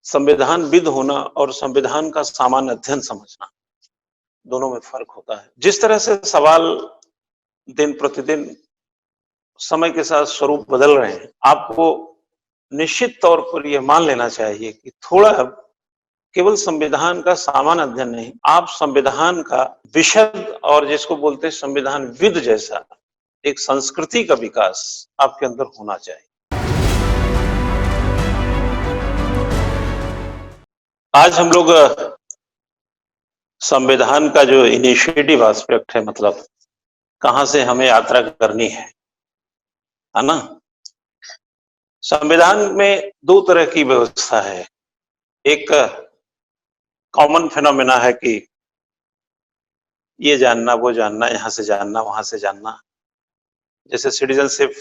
संविधानविद होना और संविधान का सामान्य अध्ययन समझना, दोनों में फर्क होता है। जिस तरह से सवाल दिन प्रतिदिन समय के साथ स्वरूप बदल रहे हैं, आपको निश्चित तौर पर यह मान लेना चाहिए कि थोड़ा केवल संविधान का सामान्य अध्ययन नहीं, आप संविधान का विशद और जिसको बोलते हैं संविधानविद जैसा एक संस्कृति का विकास आपके अंदर होना चाहिए। आज हम लोग संविधान का जो इनिशिएटिव एस्पेक्ट है, मतलब कहां से हमें यात्रा करनी है ना। संविधान में दो तरह की व्यवस्था है। एक कॉमन फिनोमेना है कि ये जानना वो जानना, यहां से जानना वहां से जानना। जैसे सिटीजनशिप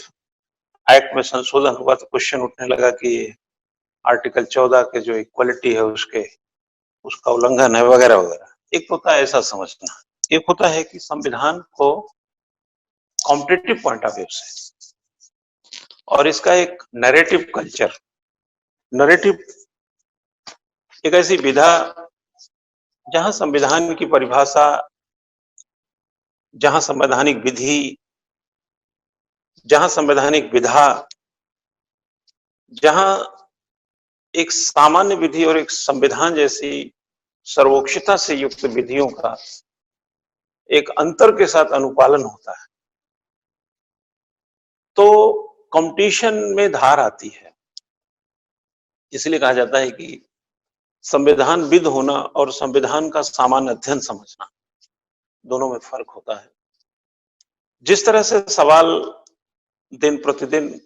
एक्ट में संशोधन हुआ तो क्वेश्चन उठने लगा कि आर्टिकल 14 के जो इक्वलिटी है उसका उल्लंघन है वगैरह वगैरह। एक होता है ऐसा समझना, एक होता है कि संविधान को कॉम्पिटिटिव पॉइंट ऑफ व्यू से, और इसका एक नैरेटिव कल्चर। नैरेटिव एक ऐसी विधा जहां संविधान की परिभाषा, जहां संवैधानिक विधि, जहां संवैधानिक विधा, जहां एक सामान्य विधि और एक संविधान जैसी सर्वोच्चता से युक्त विधियों का एक अंतर के साथ अनुपालन होता है, तो कंपटीशन में धार आती है। इसलिए कहा जाता है कि संविधानविद होना और संविधान का सामान्य अध्ययन समझना, दोनों में फर्क होता है। जिस तरह से सवाल दिन प्रतिदिन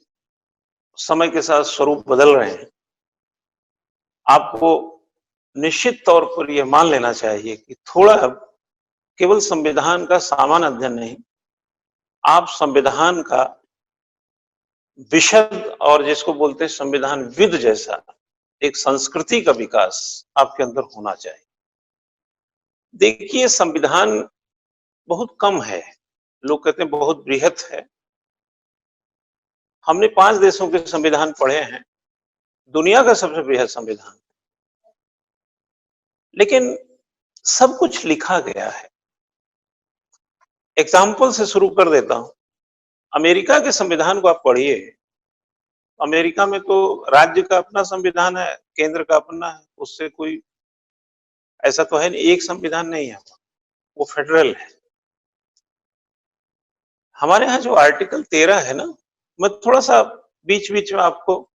समय के साथ स्वरूप बदल रहे हैं, आपको निश्चित तौर पर यह मान लेना चाहिए कि थोड़ा केवल संविधान का सामान्य अध्ययन नहीं, आप संविधान का विशद और जिसको बोलते हैं संविधानविद जैसा एक संस्कृति का विकास आपके अंदर होना चाहिए। देखिए, संविधान बहुत कम है, लोग कहते हैं बहुत बृहत है। हमने 5 देशों के संविधान पढ़े हैं, दुनिया का सबसे बृहद संविधान, लेकिन सब कुछ लिखा गया है। एग्जाम्पल से शुरू कर देता हूं। अमेरिका के संविधान को आप पढ़िए। अमेरिका में तो राज्य का अपना संविधान है, केंद्र का अपना है, उससे कोई ऐसा तो है नहीं, एक संविधान नहीं है, वो फेडरल है। हमारे यहाँ जो आर्टिकल 13 है ना, मैं थोड़ा सा बीच बीच में आपको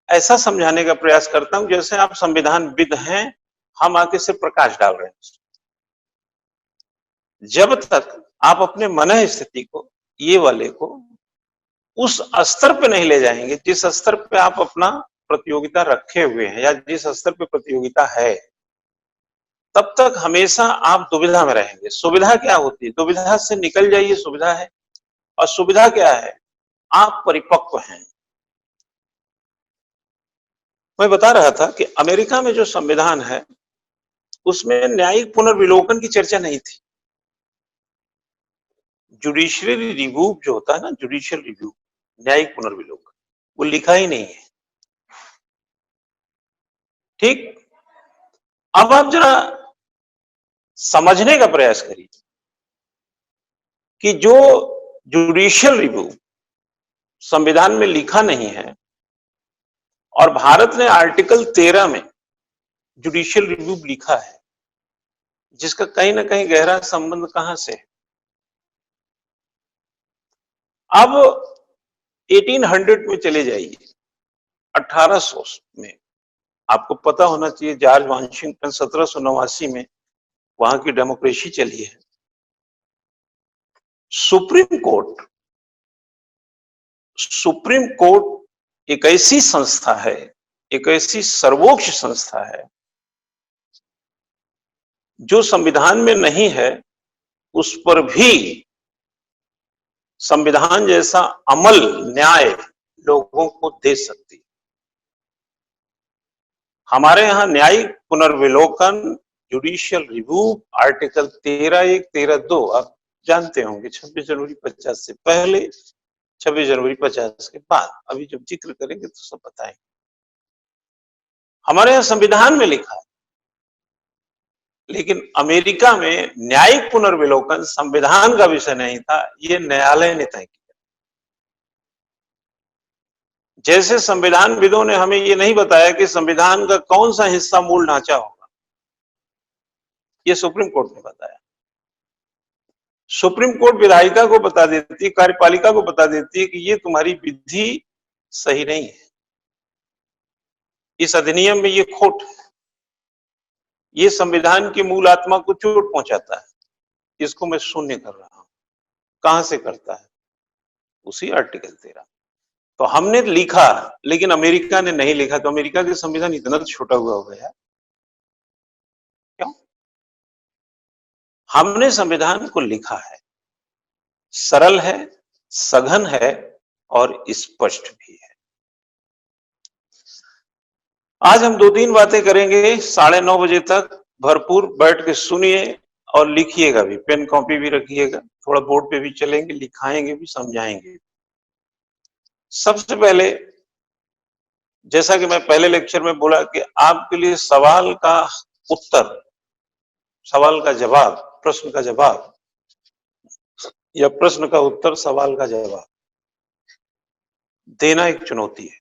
ऐसा समझाने का प्रयास करता हूं जैसे आप संविधानविद हैं, हम आके सिर्फ प्रकाश डाल रहे हैं। जब तक आप अपने मन स्थिति को, ये वाले को उस स्तर पे नहीं ले जाएंगे जिस स्तर पे आप अपना प्रतियोगिता रखे हुए हैं या जिस स्तर पे प्रतियोगिता है, तब तक हमेशा आप दुविधा में रहेंगे। सुविधा क्या होती है? दुविधा से निकल जाइए, सुविधा है। और सुविधा क्या है? आप परिपक्व हैं। मैं बता रहा था कि अमेरिका में जो संविधान है उसमें न्यायिक पुनर्विलोकन की चर्चा नहीं थी। जुडिशियरी रिव्यू जो होता है ना, जुडिशियल रिव्यू, न्यायिक पुनर्विलोकन, वो लिखा ही नहीं है। ठीक, अब आप जरा समझने का प्रयास करिए कि जो जुडिशियल रिव्यू संविधान में लिखा नहीं है और भारत ने आर्टिकल 13 में जुडिशियल रिव्यू लिखा है, जिसका कहीं ना कहीं गहरा संबंध कहां से है। अब 1800 में चले जाइए, 1800 में आपको पता होना चाहिए जॉर्ज वाशिंगटन 1789 में वहां की डेमोक्रेसी चली है। सुप्रीम कोर्ट एक ऐसी संस्था है, एक ऐसी सर्वोच्च संस्था है जो संविधान में नहीं है, उस पर भी संविधान जैसा अमल, न्याय लोगों को दे सकती है। हमारे यहाँ न्यायिक पुनर्विलोकन, जुडिशियल रिव्यू, आर्टिकल 13(1), 13(2) आप जानते होंगे। 26 जनवरी 50 से पहले, 26 जनवरी 50 के बाद, अभी जब जिक्र करेंगे तो सब बताएंगे। हमारे यहाँ संविधान में लिखा है, लेकिन अमेरिका में न्यायिक पुनर्विलोकन संविधान का विषय नहीं था, ये न्यायालय ने तय किया। जैसे संविधानविदों ने हमें ये नहीं बताया कि संविधान का कौन सा हिस्सा मूल ढांचा होगा, ये सुप्रीम कोर्ट ने बताया। सुप्रीम कोर्ट विधायिका को बता देती है, कार्यपालिका को बता देती है कि ये तुम्हारी विधि सही नहीं है, इस अधिनियम में ये खोट है, ये संविधान की मूल आत्मा को चोट पहुंचाता है, इसको मैं शून्य कर रहा हूं। कहां से करता है? उसी आर्टिकल 13। तो हमने लिखा, लेकिन अमेरिका ने नहीं लिखा। तो अमेरिका के संविधान इतना छोटा हुआ हो गया क्यों? हमने संविधान को लिखा है, सरल है, सघन है और स्पष्ट भी है। आज हम 2-3 बातें करेंगे 9:30 बजे तक। भरपूर बैठ के सुनिए और लिखिएगा भी, पेन कॉपी भी रखिएगा, थोड़ा बोर्ड पे भी चलेंगे, लिखाएंगे भी, समझाएंगे। सबसे पहले, जैसा कि मैं पहले लेक्चर में बोला कि आपके लिए सवाल का उत्तर, सवाल का जवाब, प्रश्न का जवाब या प्रश्न का उत्तर, सवाल का जवाब देना एक चुनौती है।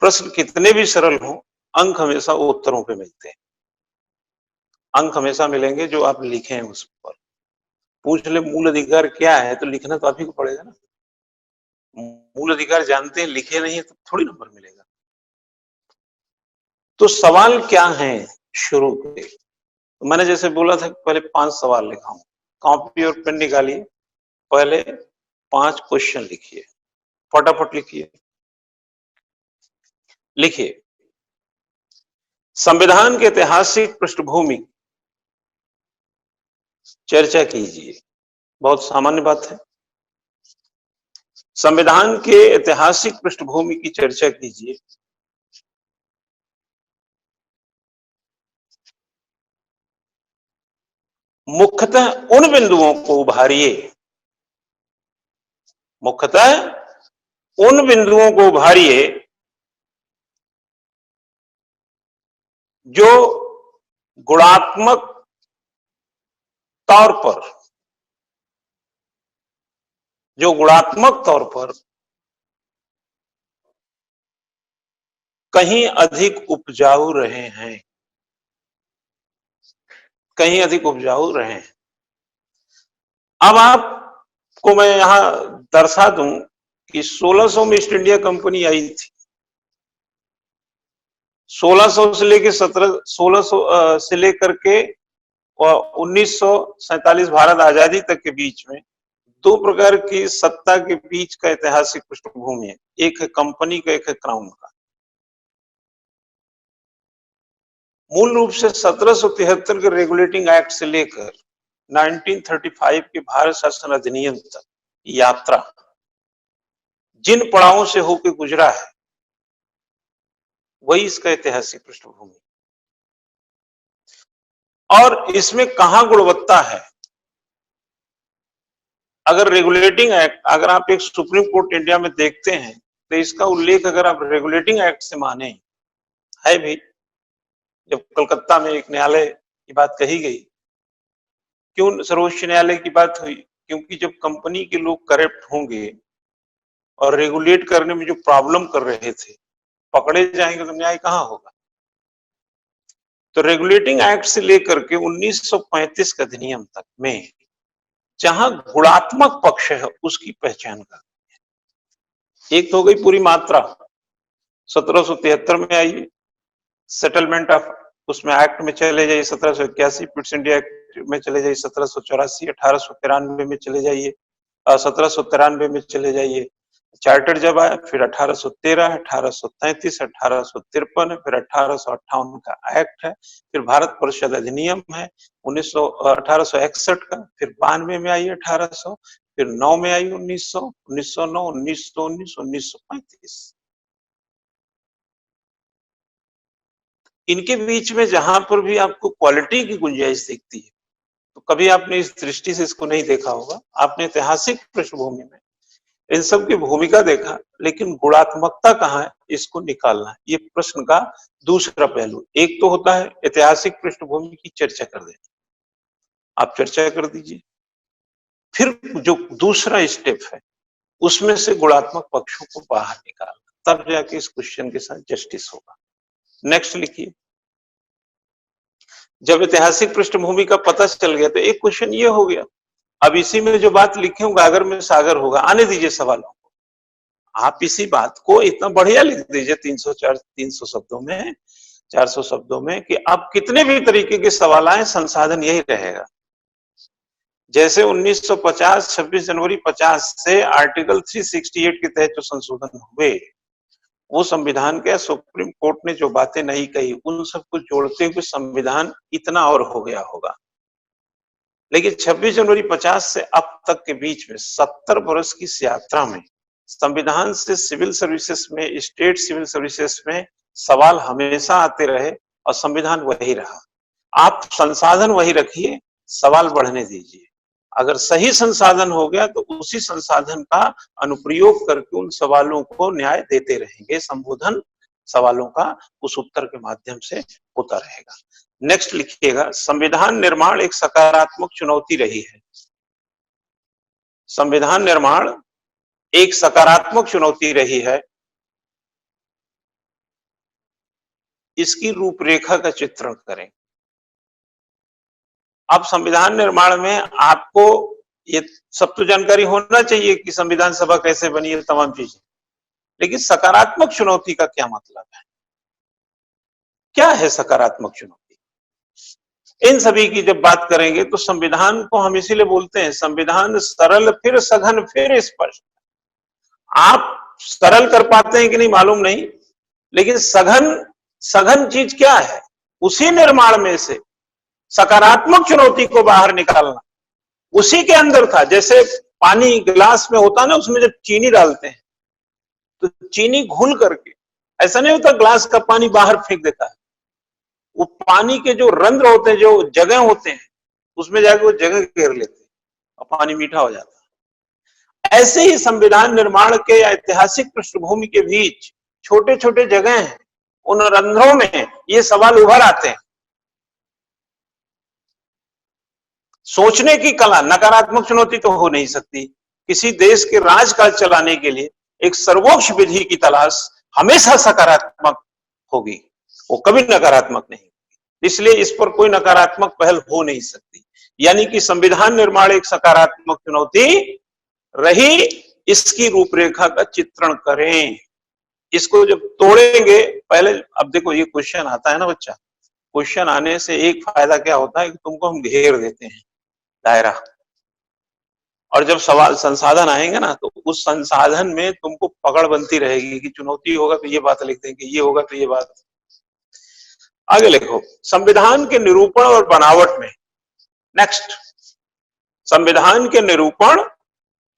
प्रश्न कितने भी सरल हो, अंक हमेशा उत्तरों पे मिलते हैं। अंक हमेशा मिलेंगे जो आप लिखे हैं उस पर। पूछ ले मूल अधिकार क्या है, तो लिखना तो आप ही को पड़ेगा ना। मूल अधिकार जानते हैं, लिखे नहीं है तो थोड़ी नंबर मिलेगा। तो सवाल क्या है शुरू के, तो मैंने जैसे बोला था पहले 5 सवाल लिखाऊं। कॉपी और पेन निकालिए, पहले 5 क्वेश्चन लिखिए, फटाफट लिखिए। लिखिए, संविधान के ऐतिहासिक पृष्ठभूमि चर्चा कीजिए। बहुत सामान्य बात है। संविधान के ऐतिहासिक पृष्ठभूमि की चर्चा कीजिए। मुख्यतः उन बिंदुओं को उभारिए, मुख्यतः उन बिंदुओं को उभारिए जो गुणात्मक तौर पर, जो गुणात्मक तौर पर कहीं अधिक उपजाऊ रहे हैं, कहीं अधिक उपजाऊ रहे हैं। अब आपको मैं यहां दर्शा दूं कि 1600 में ईस्ट इंडिया कंपनी आई थी। 1600 से लेकर 1600 से लेकर के 1947 भारत आजादी तक के बीच में 2 प्रकार की सत्ता के बीच का ऐतिहासिक पृष्ठभूमि है। एक है कंपनी का, एक है क्राउन का। मूल रूप से 1773 के रेगुलेटिंग एक्ट से लेकर 1935 के भारत शासन अधिनियम तक यात्रा जिन पड़ावों से होकर गुजरा है, वही इसका ऐतिहासिक पृष्ठभूमि। और इसमें कहां गुणवत्ता है? अगर रेगुलेटिंग एक्ट, अगर आप एक सुप्रीम कोर्ट इंडिया में देखते हैं तो इसका उल्लेख अगर आप रेगुलेटिंग एक्ट से माने है भी। जब कलकत्ता में एक न्यायालय की बात कही गई, क्यों सर्वोच्च न्यायालय की बात हुई? क्योंकि जब कंपनी के लोग करप्ट होंगे और रेगुलेट करने में जो प्रॉब्लम कर रहे थे पकड़े जाएंगे तो न्याय कहां होगा? तो रेगुलेटिंग एक्ट से लेकर के 1935 के अधिनियम तक में जहां गुणात्मक पक्ष है उसकी पहचान कर। एक तो हो गई पूरी मात्रा, 1773 में आई सेटलमेंट ऑफ, उसमें एक्ट में चले जाइए 1781, पिट्स इंडिया एक्ट में चले जाइए 1784, 1893 में चले जाइए, 1793 में चले जाइए। चार्टर जब आया, फिर 1813, 1833, 1853, फिर 1858 का एक्ट है, फिर भारत परिषद अधिनियम है 1861 का, फिर 92 में आई 1800, फिर 9 में आई 1900, 1909, 1919, 1935। इनके बीच में जहां पर भी आपको क्वालिटी की गुंजाइश दिखती है, तो कभी आपने इस दृष्टि से इसको नहीं देखा होगा। आपने ऐतिहासिक पृष्ठभूमि में इन सब की भूमिका देखा, लेकिन गुणात्मकता कहाँ है, इसको निकालना है। ये प्रश्न का दूसरा पहलू। एक तो होता है ऐतिहासिक पृष्ठभूमि की चर्चा कर देना, आप चर्चा कर दीजिए, फिर जो दूसरा स्टेप है उसमें से गुणात्मक पक्षों को बाहर निकालना, तब जाके इस क्वेश्चन के साथ जस्टिस होगा। नेक्स्ट लिखिए। जब ऐतिहासिक पृष्ठभूमि का पता चल गया तो एक क्वेश्चन ये हो गया, अब इसी में जो बात लिखी हूँ गागर में सागर होगा, आने दीजिए सवालों को। आप इसी बात को इतना बढ़िया लिख दीजिए 300 शब्दों में, 400 शब्दों में, कि अब कितने भी तरीके के सवाल आए संसाधन यही रहेगा। जैसे 1950 26 जनवरी 50 से आर्टिकल 368 के तहत जो संशोधन हुए, वो संविधान के सुप्रीम कोर्ट ने जो बातें नहीं कही उन सबको जोड़ते हुए संविधान इतना और हो गया होगा। लेकिन 26 जनवरी 50 से अब तक के बीच में 70 वर्ष की इस यात्रा में संविधान से सिविल सर्विसेज में, स्टेट सिविल सर्विसेज में सवाल हमेशा आते रहे और संविधान वही रहा। आप संसाधन वही रखिए, सवाल बढ़ने दीजिए। अगर सही संसाधन हो गया तो उसी संसाधन का अनुप्रयोग करके उन सवालों को न्याय देते रहेंगे, संबोधन सवालों का उस उत्तर के माध्यम से होता रहेगा। नेक्स्ट लिखिएगा, संविधान निर्माण एक सकारात्मक चुनौती रही है। संविधान निर्माण एक सकारात्मक चुनौती रही है। इसकी रूपरेखा का चित्रण करें। अब संविधान निर्माण में आपको ये सब तो जानकारी होना चाहिए कि संविधान सभा कैसे बनी है, तमाम चीजें, लेकिन सकारात्मक चुनौती का क्या मतलब है, क्या है सकारात्मक चुनौती? इन सभी की जब बात करेंगे तो संविधान को हम इसीलिए बोलते हैं संविधान सरल फिर सघन फिर स्पष्ट। आप सरल कर पाते हैं कि नहीं मालूम नहीं, लेकिन सघन, सघन चीज क्या है, उसी निर्माण में से सकारात्मक चुनौती को बाहर निकालना उसी के अंदर था। जैसे पानी गिलास में होता ना, उसमें जब चीनी डालते हैं तो चीनी घुल करके, ऐसा नहीं होता ग्लास का पानी बाहर फेंक देता है, वो पानी के जो रंध्र होते हैं, जो जगह होते हैं, उसमें जाके वो जगह घेर लेते हैं और पानी मीठा हो जाता है। ऐसे ही संविधान निर्माण के या ऐतिहासिक पृष्ठभूमि के बीच छोटे छोटे जगह हैं, उन रंध्रों में ये सवाल उभर आते हैं। सोचने की कला, नकारात्मक चुनौती तो हो नहीं सकती। किसी देश के राजकाज चलाने के लिए एक सर्वोच्च विधि की तलाश हमेशा सकारात्मक होगी, वो कभी नकारात्मक नहीं। इसलिए इस पर कोई नकारात्मक पहल हो नहीं सकती। यानी कि संविधान निर्माण एक सकारात्मक चुनौती रही, इसकी रूपरेखा का चित्रण करें। इसको जब तोड़ेंगे पहले, अब देखो ये क्वेश्चन आता है ना बच्चा, क्वेश्चन आने से एक फायदा क्या होता है कि तुमको हम घेर देते हैं दायरा, और जब सवाल संसाधन आएंगे ना तो उस संसाधन में तुमको पकड़ बनती रहेगी कि चुनौती होगा तो ये बात लिख देंगे, ये होगा तो ये बात। आगे लिखो, संविधान के निरूपण और बनावट में, नेक्स्ट, संविधान के निरूपण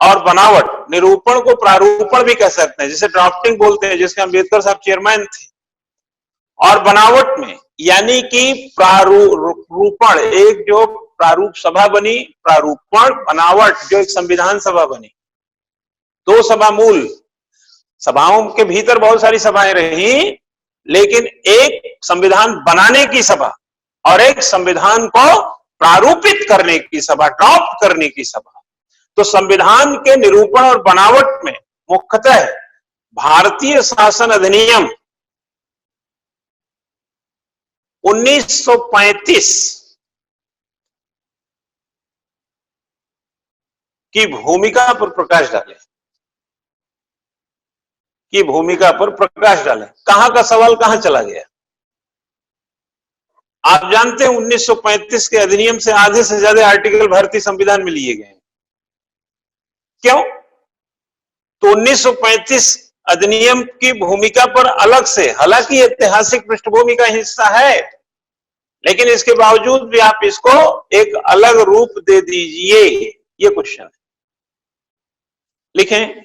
और बनावट, निरूपण को प्रारूपण भी कह सकते हैं, जिसे ड्राफ्टिंग बोलते हैं, जिसके अम्बेडकर साहब चेयरमैन थे। और बनावट में यानी कि प्रारूपण, एक जो प्रारूप सभा बनी, प्रारूपण, बनावट जो एक संविधान सभा बनी, दो सभा मूल सभाओं के भीतर बहुत सारी सभाएं रही, लेकिन एक संविधान बनाने की सभा और एक संविधान को प्रारूपित करने की सभा, ड्राफ्ट करने की सभा। तो संविधान के निरूपण और बनावट में मुख्यतः भारतीय शासन अधिनियम 1935 की भूमिका पर प्रकाश डाले, की भूमिका पर प्रकाश डाले। कहां का सवाल कहां चला गया? आप जानते हैं 1935 के अधिनियम से आधे से ज्यादा आर्टिकल भारतीय संविधान में लिए गए। क्यों? तो 1935 अधिनियम की भूमिका पर अलग से, हालांकि ऐतिहासिक पृष्ठभूमि का हिस्सा है, लेकिन इसके बावजूद भी आप इसको एक अलग रूप दे दीजिए, ये क्वेश्चन है। लिखें,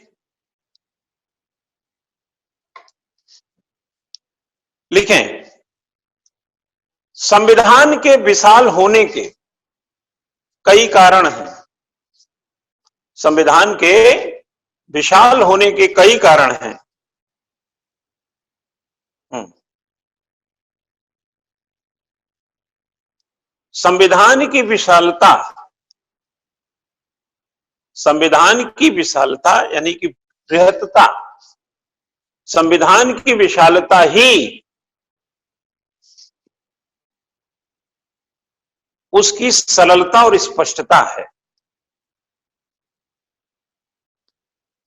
लिखें, संविधान के विशाल होने के कई कारण हैं। संविधान के विशाल होने के कई कारण हैं। संविधान की विशालता, संविधान की विशालता यानी कि बृहत्ता, संविधान की विशालता ही उसकी सरलता और स्पष्टता है,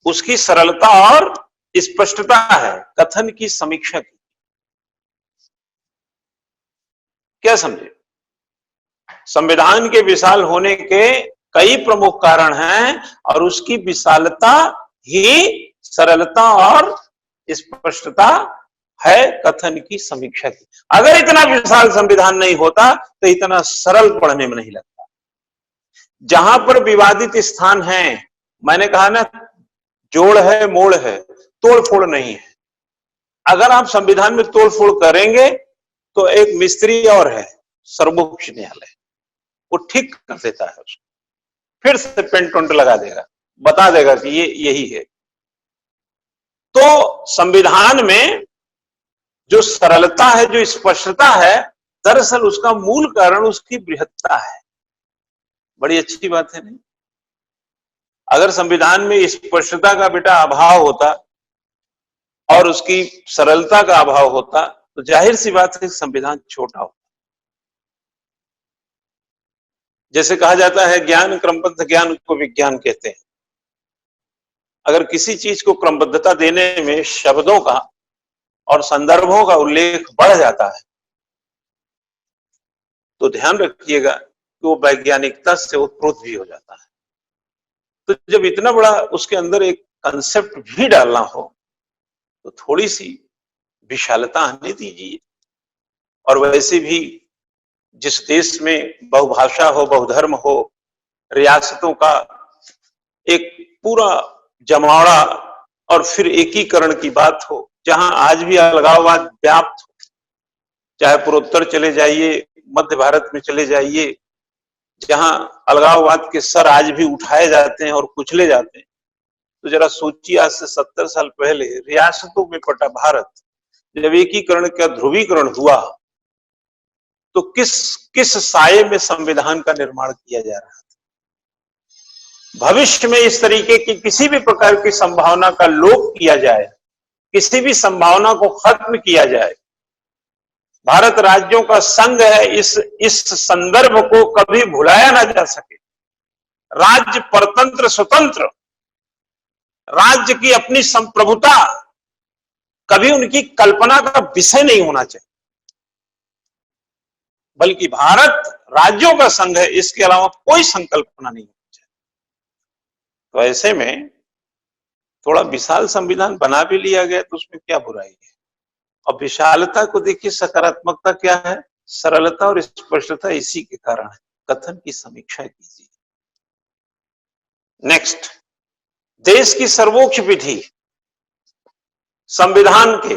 उसकी सरलता और स्पष्टता है कथन की समीक्षा की। क्या समझे? संविधान के विशाल होने के कई प्रमुख कारण हैं और उसकी विशालता ही सरलता और स्पष्टता है कथन की समीक्षा की। अगर इतना विशाल संविधान नहीं होता तो इतना सरल पढ़ने में नहीं लगता। जहां पर विवादित स्थान है, मैंने कहा ना, जोड़ है, मोड़ है, तोड़ फोड़ नहीं है। अगर आप संविधान में तोड़ फोड़ करेंगे तो एक मिस्त्री और है, सर्वोच्च न्यायालय, वो ठीक कर देता है उसको, फिर से पेंट उंट लगा देगा, बता देगा कि ये यही है। तो संविधान में जो सरलता है, जो स्पष्टता है, दरअसल उसका मूल कारण उसकी बृहत्ता है। बड़ी अच्छी बात है नहीं? अगर संविधान में स्पष्टता का बेटा अभाव होता और उसकी सरलता का अभाव होता तो जाहिर सी बात है संविधान छोटा होता। जैसे कहा जाता है ज्ञान क्रमबद्ध ज्ञान को विज्ञान कहते हैं। अगर किसी चीज को क्रमबद्धता देने में शब्दों का और संदर्भों का उल्लेख बढ़ जाता है तो ध्यान रखिएगा कि वो वैज्ञानिकता से उत्प्रोत भी हो जाता है। तो जब इतना बड़ा उसके अंदर एक कंसेप्ट भी डालना हो तो थोड़ी सी विशालता आने दीजिए। और वैसे भी जिस देश में बहुभाषा हो, बहुधर्म हो, रियासतों का एक पूरा जमावड़ा और फिर एकीकरण की बात हो, जहां आज भी अलगाववाद व्याप्त हो, चाहे पूर्वोत्तर चले जाइए, मध्य भारत में चले जाइए, जहां अलगाववाद के सर आज भी उठाए जाते हैं और कुचले जाते हैं। तो जरा सोचिए, आज से 70 साल पहले रियासतों में बटा भारत जब एकीकरण का ध्रुवीकरण हुआ तो किस साये में संविधान का निर्माण किया जा रहा था। भविष्य में इस तरीके की किसी भी प्रकार की संभावना का लोप किया जाए, किसी भी संभावना को खत्म किया जाए, भारत राज्यों का संघ है, इस संदर्भ को कभी भुलाया ना जा सके। राज्य परतंत्र स्वतंत्र, राज्य की अपनी संप्रभुता कभी उनकी कल्पना का विषय नहीं होना चाहिए, बल्कि भारत राज्यों का संघ है, इसके अलावा कोई संकल्पना नहीं होनी चाहिए। तो ऐसे में थोड़ा विशाल संविधान बना भी लिया गया तो उसमें क्या बुराई है। और विशालता को देखिए, सकारात्मकता क्या है, सरलता और स्पष्टता इसी के कारण है। कथन की समीक्षा कीजिए। नेक्स्ट, देश की सर्वोच्च विधि संविधान के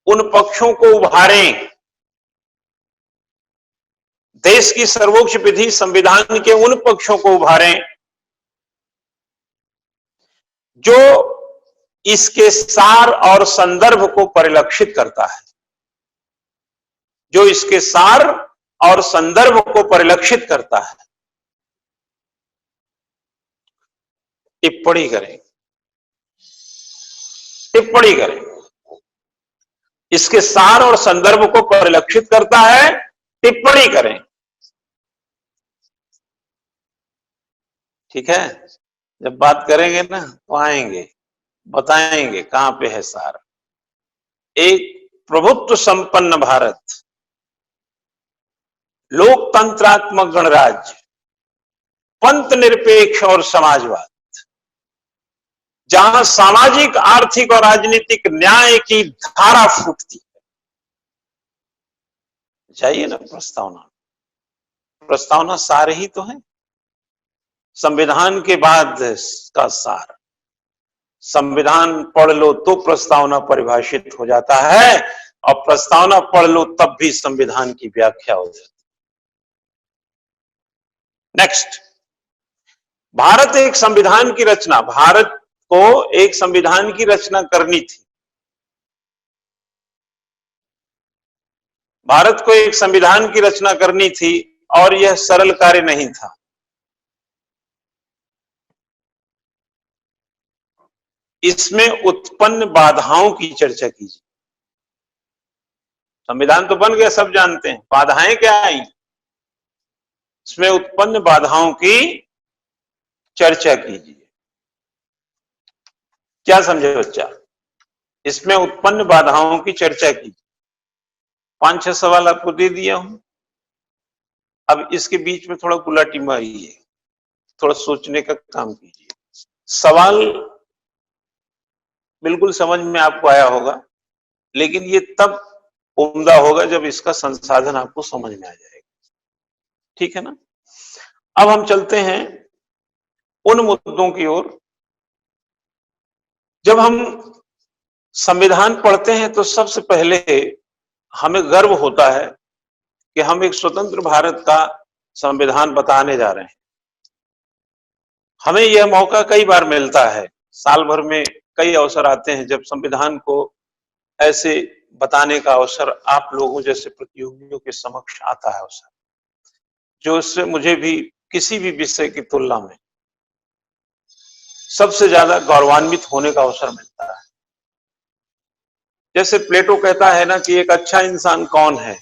उन पक्षों को उभारें, देश की सर्वोच्च विधि संविधान के उन पक्षों को उभारें जो इसके सार और संदर्भ को परिलक्षित करता है, जो इसके सार और संदर्भ को परिलक्षित करता है। टिप्पणी करें, टिप्पणी करें, इसके सार और संदर्भ को परिलक्षित करता है, टिप्पणी करें। ठीक है, जब बात करेंगे ना तो आएंगे, बताएंगे कहां पे है सार। एक प्रभुत्व संपन्न भारत, लोकतंत्रात्मक गणराज्य, पंथ निरपेक्ष और समाजवाद, जहां सामाजिक, आर्थिक और राजनीतिक न्याय की धारा फूटती है। चाहिए ना प्रस्तावना, प्रस्तावना सार ही तो है। संविधान के बाद का सार, संविधान पढ़ लो तो प्रस्तावना परिभाषित हो जाता है, और प्रस्तावना पढ़ लो तब भी संविधान की व्याख्या हो जाती है। नेक्स्ट, भारत एक संविधान की रचना, भारत को एक संविधान की रचना करनी थी, भारत को एक संविधान की रचना करनी थी और यह सरल कार्य नहीं था। इसमें उत्पन्न बाधाओं की चर्चा कीजिए। संविधान तो बन गया, सब जानते हैं, बाधाएं क्या आई, इसमें उत्पन्न बाधाओं की चर्चा कीजिए। क्या समझे बच्चा? इसमें उत्पन्न बाधाओं की चर्चा कीजिए। 5-6 सवाल आपको दे दिया हूं। अब इसके बीच में थोड़ा गुलाटी मारिए, थोड़ा सोचने का काम कीजिए। सवाल बिल्कुल समझ में आपको आया होगा, लेकिन ये तब उम्दा होगा जब इसका संसाधन आपको समझ में आ जाएगा। ठीक है ना? अब हम चलते हैं उन मुद्दों की ओर। जब हम संविधान पढ़ते हैं तो सबसे पहले हमें गर्व होता है कि हम एक स्वतंत्र भारत का संविधान बताने जा रहे हैं। हमें यह मौका कई बार मिलता है, साल भर में कई अवसर आते हैं जब संविधान को ऐसे बताने का अवसर आप लोगों जैसे प्रतियोगियों के समक्ष आता है अवसर, जो इससे मुझे भी किसी भी विषय की तुलना में सबसे ज्यादा गौरवान्वित होने का अवसर मिलता है। जैसे प्लेटो कहता है ना कि एक अच्छा इंसान कौन है,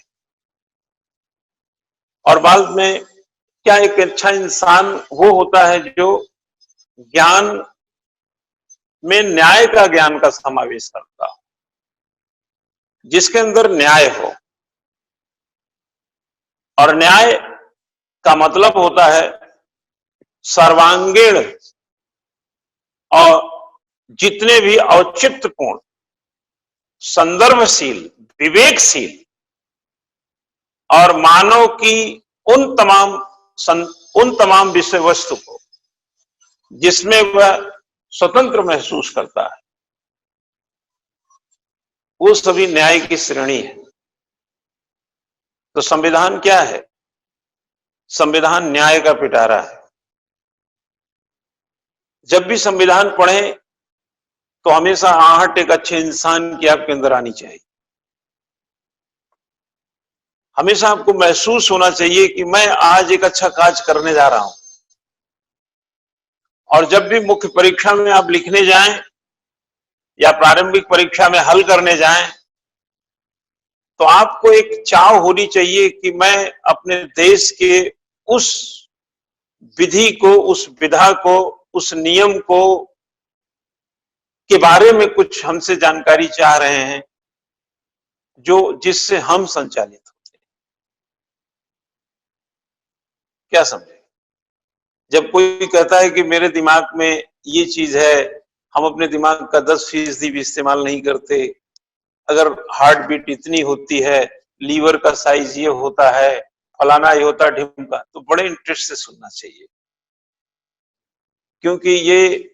और बाद में क्या एक अच्छा इंसान वो होता है जो ज्ञान में न्याय का ज्ञान का समावेश करता हो, जिसके अंदर न्याय हो। और न्याय का मतलब होता है सर्वांगीण और जितने भी औचित्यपूर्ण, संदर्भशील, विवेकशील और मानव की उन तमाम विषय वस्तु को जिसमें वह स्वतंत्र महसूस करता है, वो सभी न्याय की श्रेणी है। तो संविधान क्या है? संविधान न्याय का पिटारा है। जब भी संविधान पढ़ें तो हमेशा आहट एक अच्छे इंसान की आपके अंदर आनी चाहिए। हमेशा आपको महसूस होना चाहिए कि मैं आज एक अच्छा कार्य करने जा रहा हूं। और जब भी मुख्य परीक्षा में आप लिखने जाएं या प्रारंभिक परीक्षा में हल करने जाएं, तो आपको एक चाह होनी चाहिए कि मैं अपने देश के उस विधि को, उस विधा को, उस नियम को के बारे में कुछ हमसे जानकारी चाह रहे हैं जो जिससे हम संचालित होते हैं। क्या समझे? जब कोई कहता है कि मेरे दिमाग में ये चीज है, हम अपने दिमाग का 10% भी इस्तेमाल नहीं करते, अगर हार्ट बीट इतनी होती है, लीवर का साइज ये होता है, फलाना ये होता है, ढिमका, तो बड़े इंटरेस्ट से सुनना चाहिए, क्योंकि ये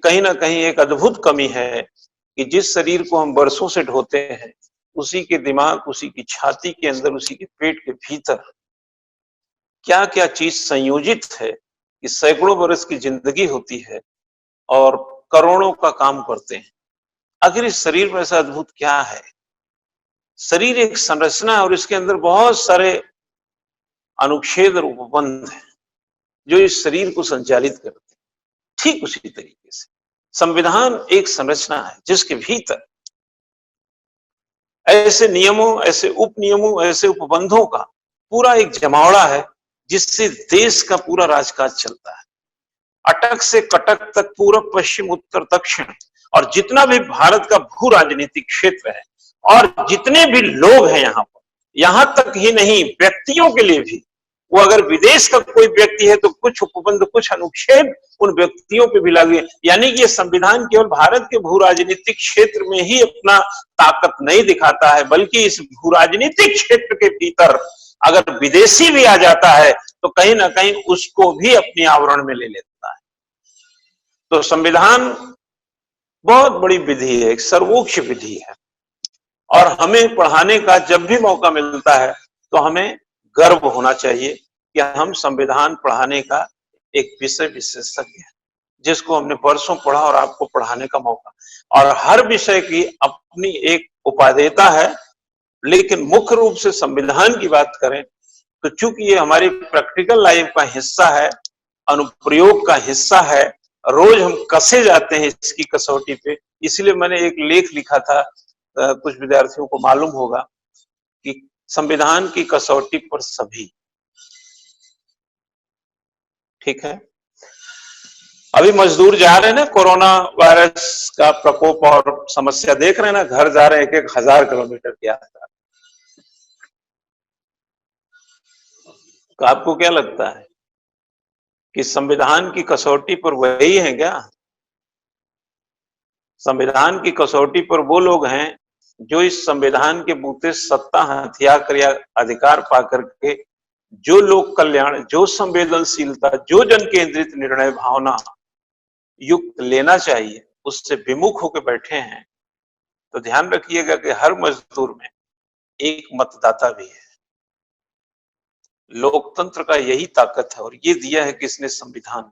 कहीं ना कहीं एक अद्भुत कमी है कि जिस शरीर को हम बरसों से ढोते हैं, उसी के दिमाग, उसी की छाती के अंदर, उसी के पेट के भीतर क्या क्या चीज संयोजित है कि सैकड़ों वर्ष की जिंदगी होती है और करोड़ों का काम करते हैं। आखिर इस शरीर में ऐसा अद्भुत क्या है? शरीर एक संरचना है और इसके अंदर बहुत सारे अनुच्छेद और उपबंध हैं जो इस शरीर को संचालित करते हैं। ठीक उसी तरीके से संविधान एक संरचना है जिसके भीतर ऐसे नियमों, ऐसे उप नियमों, ऐसे उपबंधों का पूरा एक जमावड़ा है जिससे देश का पूरा राजकाज चलता है, अटक से कटक तक, पूर्व पश्चिम उत्तर दक्षिण, और जितना भी भारत का भू राजनीतिक क्षेत्र है और जितने भी लोग हैं यहाँ पर, यहां तक ही नहीं व्यक्तियों के लिए भी, वो अगर विदेश का कोई व्यक्ति है तो कुछ उपबंध, कुछ अनुच्छेद उन व्यक्तियों पे भी लागू। यानी कि ये संविधान केवल भारत के भू राजनीतिक क्षेत्र में ही अपना ताकत नहीं दिखाता है, बल्कि इस भू राजनीतिक क्षेत्र के भीतर अगर विदेशी भी आ जाता है तो कहीं ना कहीं उसको भी अपने आवरण में ले लेता है। तो संविधान बहुत बड़ी विधि है, एक सर्वोच्च विधि है, और हमें पढ़ाने का जब भी मौका मिलता है तो हमें गर्व होना चाहिए कि हम संविधान पढ़ाने का एक विषय विशेषज्ञ हैं। जिसको हमने वर्षों पढ़ा और आपको पढ़ाने का मौका, और हर विषय की अपनी एक उपादेयता है। लेकिन मुख्य रूप से संविधान की बात करें तो चूंकि ये हमारी प्रैक्टिकल लाइफ का हिस्सा है, अनुप्रयोग का हिस्सा है, रोज हम कसे जाते हैं इसकी कसौटी पे, इसलिए मैंने एक लेख लिखा था, कुछ विद्यार्थियों को मालूम होगा कि संविधान की कसौटी पर सभी। ठीक है, अभी मजदूर जा रहे हैं ना, कोरोना वायरस का प्रकोप और समस्या देख रहे हैं ना, घर जा रहे हैं 1,000 किलोमीटर की यात्रा। तो आपको क्या लगता है कि संविधान की कसौटी पर वही है क्या? संविधान की कसौटी पर वो लोग हैं जो इस संविधान के बूते सत्ता हथिया कर या अधिकार पाकर के जो लोक कल्याण, जो संवेदनशीलता, जो जन केंद्रित निर्णय भावना युक्त लेना चाहिए, उससे विमुख होकर बैठे हैं। तो ध्यान रखिएगा कि हर मजदूर में एक मतदाता भी है। लोकतंत्र का यही ताकत है, और ये दिया है किसने? संविधान।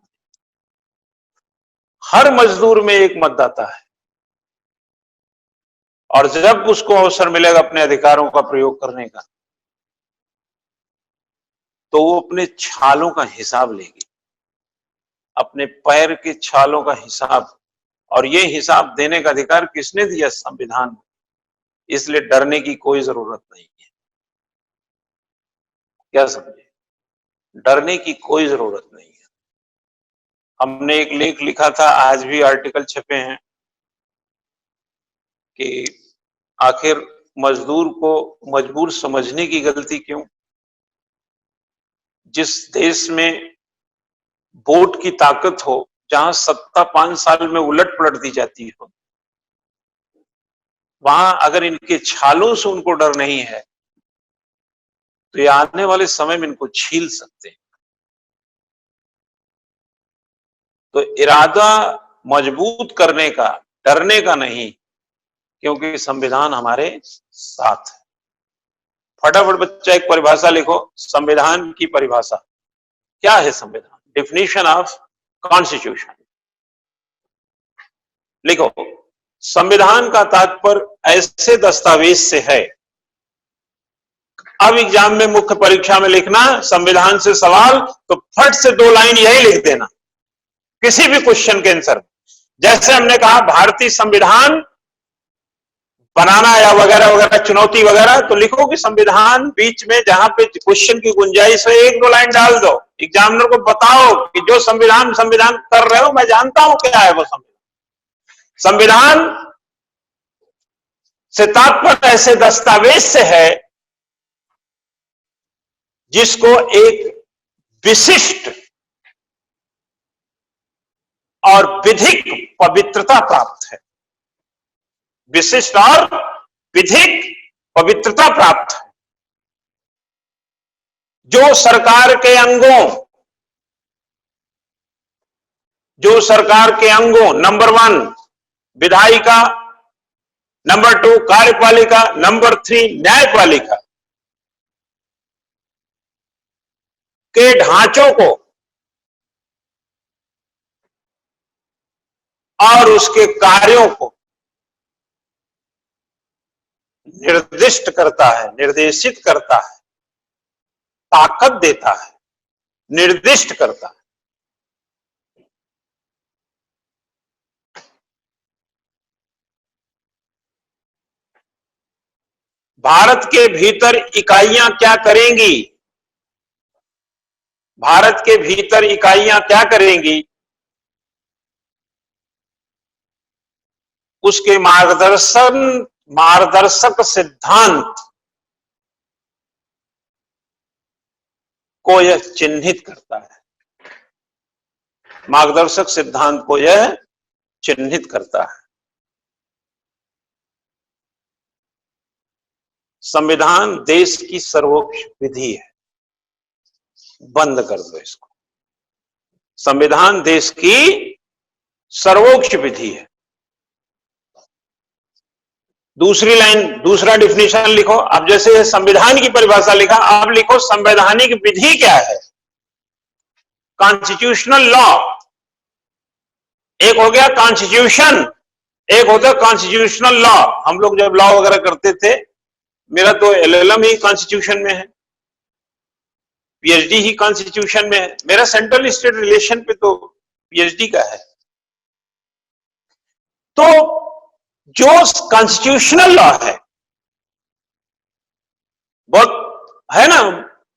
हर मजदूर में एक मतदाता है, और जब उसको अवसर मिलेगा अपने अधिकारों का प्रयोग करने का, तो वो अपने छालों का हिसाब लेगी, अपने पैर के छालों का हिसाब। और ये हिसाब देने का अधिकार किसने दिया? संविधान। इसलिए डरने की कोई जरूरत नहीं है। क्या समझे? डरने की कोई जरूरत नहीं है। हमने एक लेख लिखा था, आज भी आर्टिकल छपे हैं, कि आखिर मजदूर को मजबूर समझने की गलती क्यों? जिस देश में वोट की ताकत हो, जहां सत्ता 5 साल में उलट पलट दी जाती हो, वहां अगर इनके छालों से उनको डर नहीं है, तो ये आने वाले समय में इनको छील सकते हैं। तो इरादा मजबूत करने का, डरने का नहीं, क्योंकि संविधान हमारे साथ है। फटाफट बच्चा एक परिभाषा लिखो, संविधान की परिभाषा क्या है? संविधान, डेफिनेशन ऑफ कॉन्स्टिट्यूशन लिखो। संविधान का तात्पर्य ऐसे दस्तावेज से है। अब एग्जाम में, मुख्य परीक्षा में लिखना संविधान से सवाल, तो फट से 2 लाइन यही लिख देना किसी भी क्वेश्चन के आंसर। जैसे हमने कहा भारतीय संविधान बनाना या वगैरह वगैरह, चुनौती वगैरह, तो लिखो कि संविधान, बीच में जहां पे क्वेश्चन की गुंजाइश है 1-2 लाइन डाल दो। एग्जामिनर को बताओ कि जो संविधान कर रहे हो, मैं जानता हूं क्या है वो संविधान। संविधान से तात्पर्य ऐसे दस्तावेज से है जिसको एक विशिष्ट और विधिक पवित्रता प्राप्त है। विशिष्ट और विधिक पवित्रता प्राप्त है, जो सरकार के अंगों नंबर 1 विधायिका, नंबर 2 कार्यपालिका, नंबर 3 न्यायपालिका के ढांचों को और उसके कार्यों को निर्दिष्ट करता है, निर्देशित करता है, ताकत देता है, निर्दिष्ट करता है। भारत के भीतर इकाइयां क्या करेंगी? भारत के भीतर इकाइयां क्या करेंगी? उसके मार्गदर्शक सिद्धांत को यह चिन्हित करता है। मार्गदर्शक सिद्धांत को यह चिन्हित करता है। संविधान देश की सर्वोच्च विधि है। बंद कर दो इसको। संविधान देश की सर्वोच्च विधि है। दूसरी लाइन, दूसरा डिफिनेशन लिखो। अब जैसे संविधान की परिभाषा लिखा, अब लिखो संवैधानिक विधि क्या है? Constitutional law. एक हो गया कॉन्स्टिट्यूशन, एक होता है कॉन्स्टिट्यूशनल लॉ। हम लोग जब लॉ वगैरह करते थे, मेरा तो एलएलएम ही कॉन्स्टिट्यूशन में है, पीएचडी ही कॉन्स्टिट्यूशन में है, मेरा सेंट्रल स्टेट रिलेशन पे तो पीएचडी का है। तो जो कॉन्स्टिट्यूशनल लॉ है, बहुत है ना,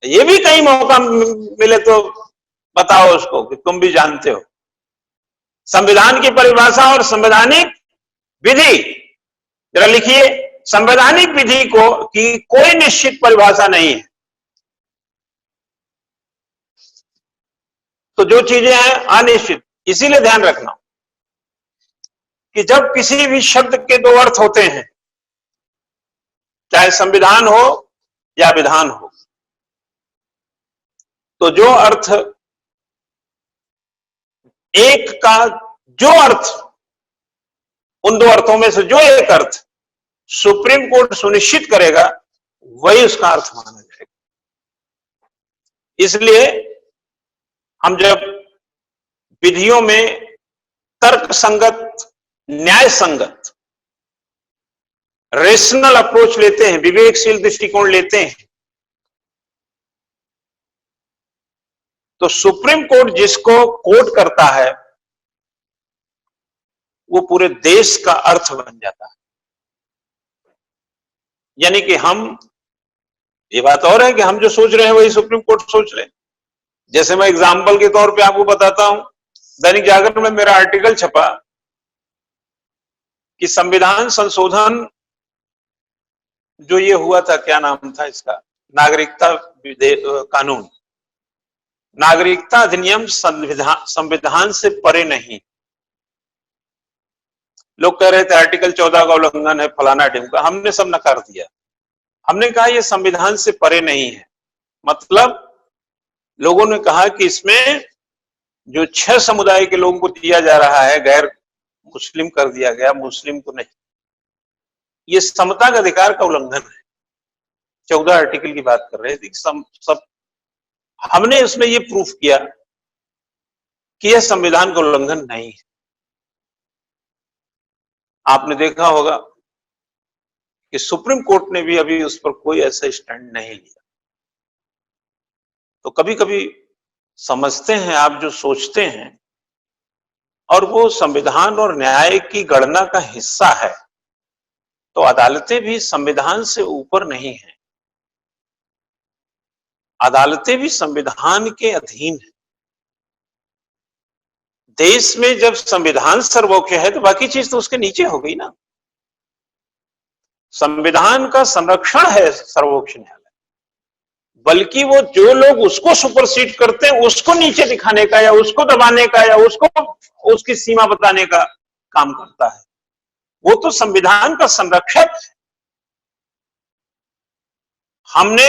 ये भी कहीं मौका मिले तो बताओ उसको कि तुम भी जानते हो। संविधान की परिभाषा और संवैधानिक विधि, जरा लिखिए, संवैधानिक विधि को की कोई निश्चित परिभाषा नहीं है। तो जो चीजें हैं अनिश्चित, इसीलिए ध्यान रखना कि जब किसी भी शब्द के दो अर्थ होते हैं, चाहे संविधान हो या विधान हो, तो जो अर्थ एक का जो अर्थ, उन दो अर्थों में से जो एक अर्थ सुप्रीम कोर्ट सुनिश्चित करेगा, वही उसका अर्थ माना जाएगा। इसलिए हम जब विधियों में तर्क संगत, न्याय संगत, रेशनल अप्रोच लेते हैं, विवेकशील दृष्टिकोण लेते हैं, तो सुप्रीम कोर्ट जिसको कोट करता है वो पूरे देश का अर्थ बन जाता है। यानी कि हम, ये बात और है कि हम जो सोच रहे हैं वही सुप्रीम कोर्ट सोच रहे हैं। जैसे मैं एग्जाम्पल के तौर पे आपको बताता हूं, दैनिक जागरण में मेरा आर्टिकल छपा कि संविधान संशोधन जो ये हुआ था, क्या नाम था इसका, नागरिकता कानून, नागरिकता अधिनियम संविधान से परे नहीं। लोग कह रहे थे आर्टिकल 14 का उल्लंघन है, फलाना ढिमका, हमने सब नकार दिया। हमने कहा ये संविधान से परे नहीं है। मतलब लोगों ने कहा कि इसमें जो 6 समुदाय के लोगों को दिया जा रहा है, गैर मुस्लिम कर दिया गया, मुस्लिम को नहीं, ये समता का अधिकार का उल्लंघन है। 14 आर्टिकल की बात कर रहे थे, सब हमने इसमें ये प्रूफ किया कि यह संविधान का उल्लंघन नहीं है। आपने देखा होगा कि सुप्रीम कोर्ट ने भी अभी उस पर कोई ऐसा स्टैंड नहीं लिया। तो कभी कभी समझते हैं आप जो सोचते हैं, और वो संविधान और न्याय की गणना का हिस्सा है, तो अदालतें भी संविधान से ऊपर नहीं है, अदालतें भी संविधान के अधीन है। देश में जब संविधान सर्वोच्च है तो बाकी चीज तो उसके नीचे हो गई ना। संविधान का संरक्षण है सर्वोच्च न्यायालय, बल्कि वो जो लोग उसको सुपरसीड करते हैं उसको नीचे दिखाने का या उसको दबाने का या उसको उसकी सीमा बताने का काम करता है। वो तो संविधान का संरक्षक है। हमने,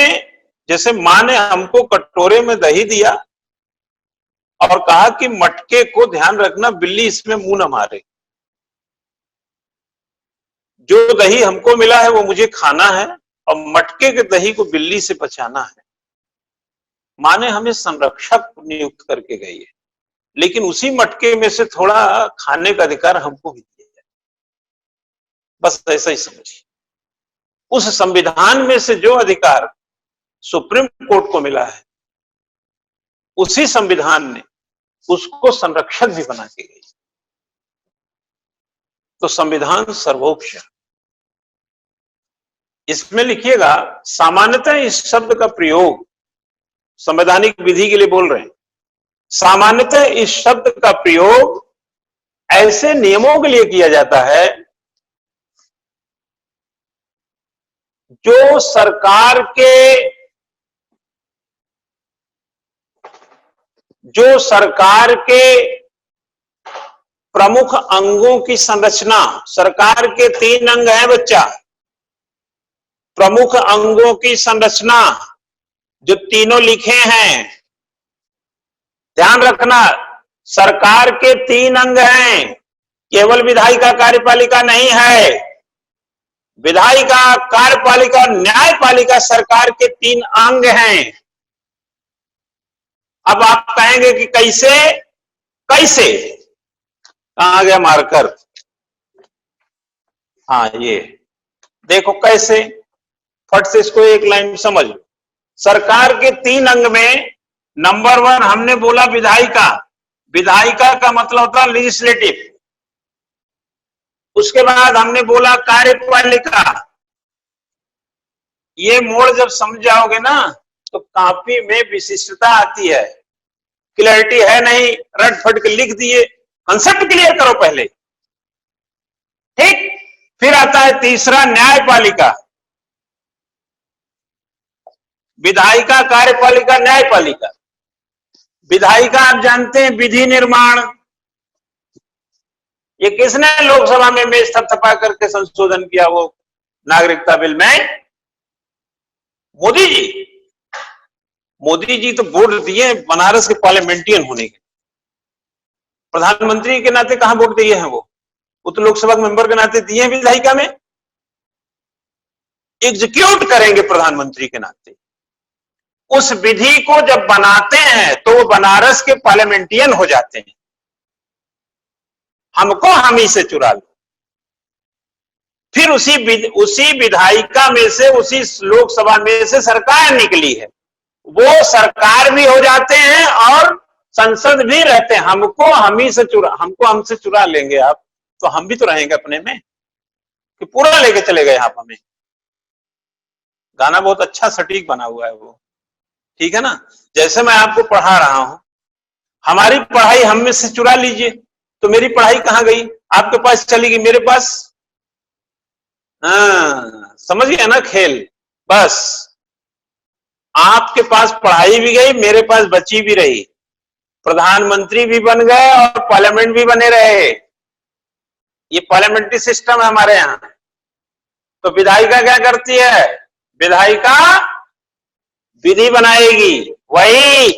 जैसे मां ने हमको कटोरे में दही दिया और कहा कि मटके को ध्यान रखना बिल्ली इसमें मुंह न मारे, जो दही हमको मिला है वो मुझे खाना है और मटके के दही को बिल्ली से बचाना है। मां ने हमें संरक्षक नियुक्त करके गई है, लेकिन उसी मटके में से थोड़ा खाने का अधिकार हमको भी दिया जाए। बस ऐसा ही समझिए। उस संविधान में से जो अधिकार सुप्रीम कोर्ट को मिला है, उसी संविधान ने उसको संरक्षक भी बना के गई। तो संविधान सर्वोच्च है। इसमें लिखिएगा, सामान्यतः इस शब्द का प्रयोग संवैधानिक विधि के लिए बोल रहे हैं, सामान्यतः इस शब्द का प्रयोग ऐसे नियमों के लिए किया जाता है जो सरकार के प्रमुख अंगों की संरचना, सरकार के 3 अंग हैं बच्चा, प्रमुख अंगों की संरचना जो तीनों लिखे हैं, ध्यान रखना, सरकार के 3 अंग हैं, केवल विधायिका कार्यपालिका नहीं है। विधायिका, कार्यपालिका, न्यायपालिका सरकार के 3 अंग हैं। अब आप कहेंगे कि कैसे कैसे, कहां गया मार्कर? हाँ, ये देखो कैसे, फट से इसको एक लाइन में समझ लो। सरकार के 3 अंग में नंबर 1 हमने बोला विधायिका। विधायिका का मतलब होता है लेजिस्लेटिव। उसके बाद हमने बोला कार्यपालिका। ये मोड़ जब समझ जाओगे ना तो कॉपी में विशिष्टता आती है। क्लैरिटी है नहीं, रट फट के लिख दिए, कंसेप्ट क्लियर करो पहले, ठीक। फिर आता है तीसरा न्यायपालिका। विधायिका, कार्यपालिका, न्यायपालिका। विधायिका आप जानते हैं विधि निर्माण। ये किसने लोकसभा में मेज थपथपा करके संशोधन किया वो नागरिकता बिल में? मोदी जी। मोदी जी तो वोट दिए बनारस के पार्लियामेंटियन होने के, प्रधानमंत्री के नाते कहां वोट दिए हैं वो तो लोकसभा के मेंबर के नाते दिए हैं विधायिका में। एग्जीक्यूट करेंगे प्रधानमंत्री के नाते। उस विधि को जब बनाते हैं तो वो बनारस के पार्लियामेंटियन हो जाते हैं। हमको हम ही से चुरा लो। फिर उसी विधायिका में से, उसी लोकसभा में से सरकार निकली है, वो सरकार भी हो जाते हैं और संसद भी रहते हैं। हमको हमसे चुरा लेंगे आप, तो हम भी तो रहेंगे अपने में कि पूरा लेके चले गए आप हमें। गाना बहुत अच्छा सटीक बना हुआ है वो, ठीक है ना। जैसे मैं आपको पढ़ा रहा हूं, हमारी पढ़ाई हम में से चुरा लीजिए तो मेरी पढ़ाई कहां गई? आपके पास चली गई, मेरे पास। हाँ, समझ गया ना खेल? बस आपके पास पढ़ाई भी गई, मेरे पास बची भी रही, प्रधानमंत्री भी बन गए और पार्लियामेंट भी बने रहे। ये पार्लियामेंट्री सिस्टम है हमारे यहां। तो विधायिका क्या करती है? विधायिका विधि बनाएगी। वही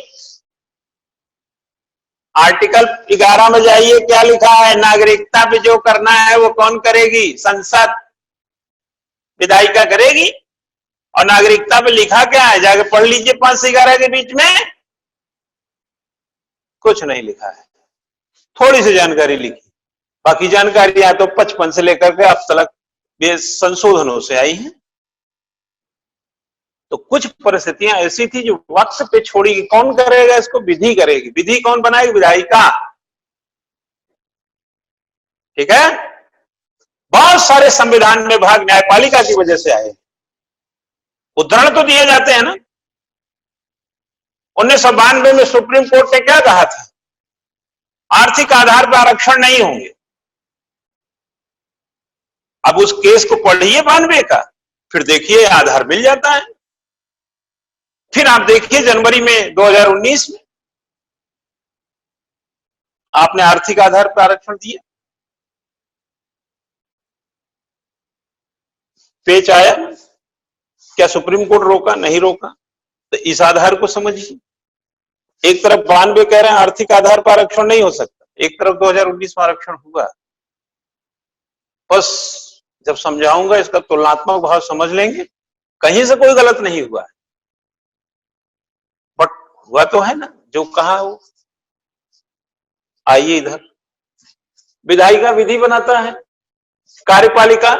आर्टिकल 11 में जाइए, क्या लिखा है? नागरिकता पे जो करना है वो कौन करेगी? संसद। विधायिका करेगी। और नागरिकता पे लिखा क्या है? जाके पढ़ लीजिए 5 से 11 के बीच में। कुछ नहीं लिखा है, थोड़ी सी जानकारी लिखी, बाकी जानकारियां तो 55 से लेकर के अब तक ये संशोधनों से आई हैं। तो कुछ परिस्थितियां ऐसी थी जो वक्त पे छोड़ी। कौन करेगा इसको? विधि करेगी। विधि कौन बनाएगी? विधायिका, ठीक है। बहुत सारे संविधान में भाग न्यायपालिका की वजह से आए। उदाहरण तो दिए जाते हैं ना। 1992 में सुप्रीम कोर्ट ने क्या कहा था? आर्थिक आधार पर आरक्षण नहीं होंगे। अब उस केस को पढ़िए 92 का, फिर देखिए आधार मिल जाता है। फिर आप देखिए जनवरी में 2019 में आपने आर्थिक आधार पर आरक्षण दिया, पेच आया। क्या सुप्रीम कोर्ट रोका? नहीं रोका। तो इस आधार को समझिए। एक तरफ 92 कह रहे हैं आर्थिक आधार पर आरक्षण नहीं हो सकता, एक तरफ 2019 में आरक्षण हुआ। बस जब समझाऊंगा इसका तुलनात्मक भाव समझ लेंगे। कहीं से कोई गलत नहीं हुआ, बट हुआ तो है ना जो कहा हो। आइए इधर, विधायिका विधि बनाता है, कार्यपालिका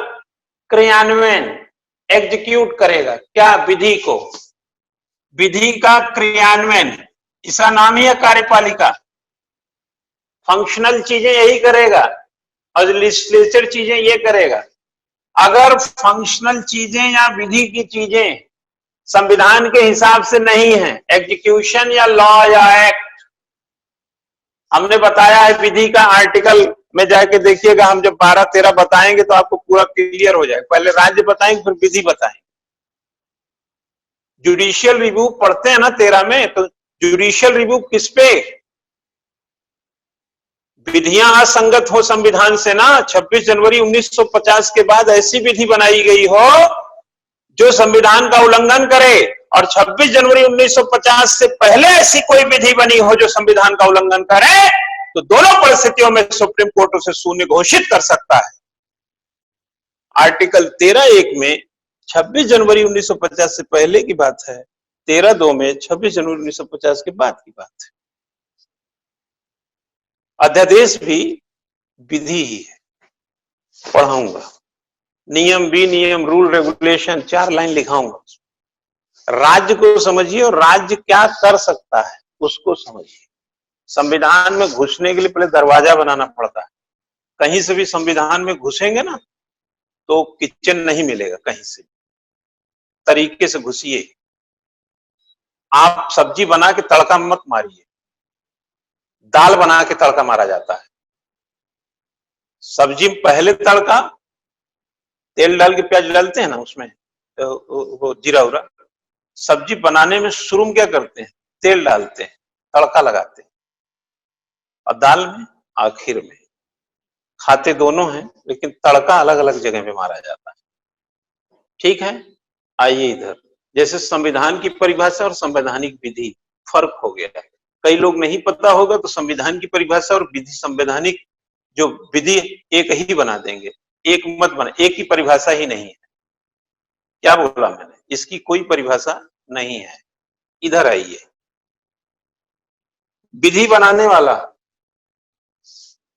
क्रियान्वयन एग्जीक्यूट करेगा क्या? विधि को। विधि का क्रियान्वयन, इसका नाम ही है कार्यपालिका। फंक्शनल चीजें यही करेगा और लेजिस्लेचर चीजें ये करेगा। अगर फंक्शनल चीजें या विधि की चीजें संविधान के हिसाब से नहीं है, एग्जीक्यूशन या लॉ या एक्ट, हमने बताया है विधि का आर्टिकल में जाके देखिएगा। हम जब 12-13 बताएंगे तो आपको पूरा क्लियर हो जाएगा। पहले राज्य बताएंगे फिर विधि बताएंगे। जुडिशियल रिव्यू पढ़ते हैं ना 13 में, तो जुडिशियल रिव्यू किस पे? विधियां असंगत हो संविधान से ना। 26 जनवरी 1950 के बाद ऐसी विधि बनाई गई हो जो संविधान का उल्लंघन करे, और 26 जनवरी 1950 से पहले ऐसी कोई विधि बनी हो जो संविधान का उल्लंघन करे, तो दोनों परिस्थितियों में सुप्रीम कोर्ट उसे शून्य घोषित कर सकता है। आर्टिकल 13(1) में 26 जनवरी 1950 से पहले की बात है, 13(2) में 26 जनवरी 1950 के बाद की बात है। अध्यादेश भी विधि ही है। पढ़ाऊंगा, नियम विनियम रूल रेगुलेशन 4 लाइन लिखाऊंगा। राज्य को समझिए और राज्य क्या कर सकता है उसको समझिए। संविधान में घुसने के लिए पहले दरवाजा बनाना पड़ता है। कहीं से भी संविधान में घुसेंगे ना तो किचन नहीं मिलेगा, कहीं से तरीके से घुसिए। आप सब्जी बना के तड़का मत मारिए, दाल बना के तड़का मारा जाता है। सब्जी पहले तड़का, तेल डाल के प्याज डालते हैं ना उसमें, वो जीरा उरा। सब्जी बनाने में शुरू में क्या करते हैं, तेल डालते हैं, तड़का लगाते हैं, और दाल में आखिर में। खाते दोनों हैं लेकिन तड़का अलग अलग जगह पे मारा जाता है। ठीक है, आइए इधर। जैसे संविधान की परिभाषा और संवैधानिक विधि फर्क हो गया है। कई लोग नहीं पता होगा तो संविधान की परिभाषा और विधि संवैधानिक जो विधि एक ही बना देंगे। एक मत बना, एक की परिभाषा ही नहीं है। क्या बोला मैंने, इसकी कोई परिभाषा नहीं है। इधर आइए, विधि बनाने वाला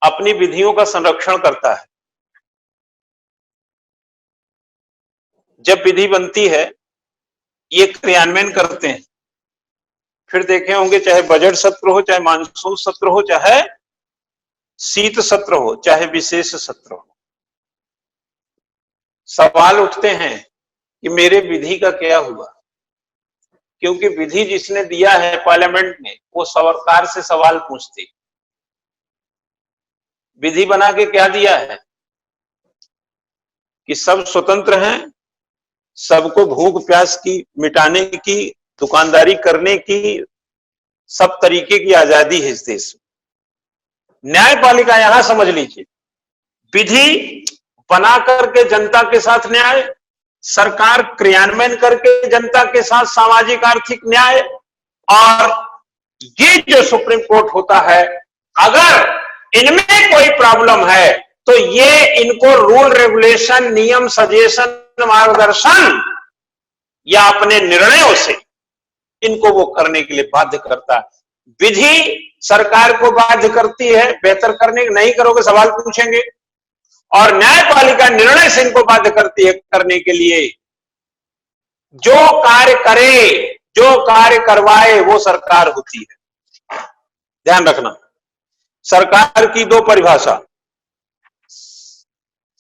अपनी विधियों का संरक्षण करता है। जब विधि बनती है ये क्रियान्वयन करते हैं। फिर देखे होंगे चाहे बजट सत्र हो, चाहे मानसून सत्र हो, चाहे शीत सत्र हो, चाहे विशेष सत्र हो, सवाल उठते हैं कि मेरे विधि का क्या हुआ। क्योंकि विधि जिसने दिया है पार्लियामेंट में वो सरकार से सवाल पूछती। विधि बना के क्या दिया है कि सब स्वतंत्र हैं, सबको भूख प्यास की मिटाने की, दुकानदारी करने की सब तरीके की आजादी है इस देश में। न्यायपालिका यहां समझ लीजिए, विधि बना करके जनता के साथ न्याय, सरकार क्रियान्वयन करके जनता के साथ सामाजिक आर्थिक न्याय, और ये जो सुप्रीम कोर्ट होता है अगर इनमें कोई प्रॉब्लम है तो ये इनको रूल रेगुलेशन, नियम, सजेशन, मार्गदर्शन या अपने निर्णयों से इनको वो करने के लिए बाध्य करता है। विधि सरकार को बाध्य करती है बेहतर करने, नहीं करोगे सवाल पूछेंगे, और न्यायपालिका निर्णय से इनको बाध्य करती है करने के लिए। जो कार्य करे, जो कार्य करवाए वो सरकार होती है। ध्यान रखना, सरकार की दो परिभाषा,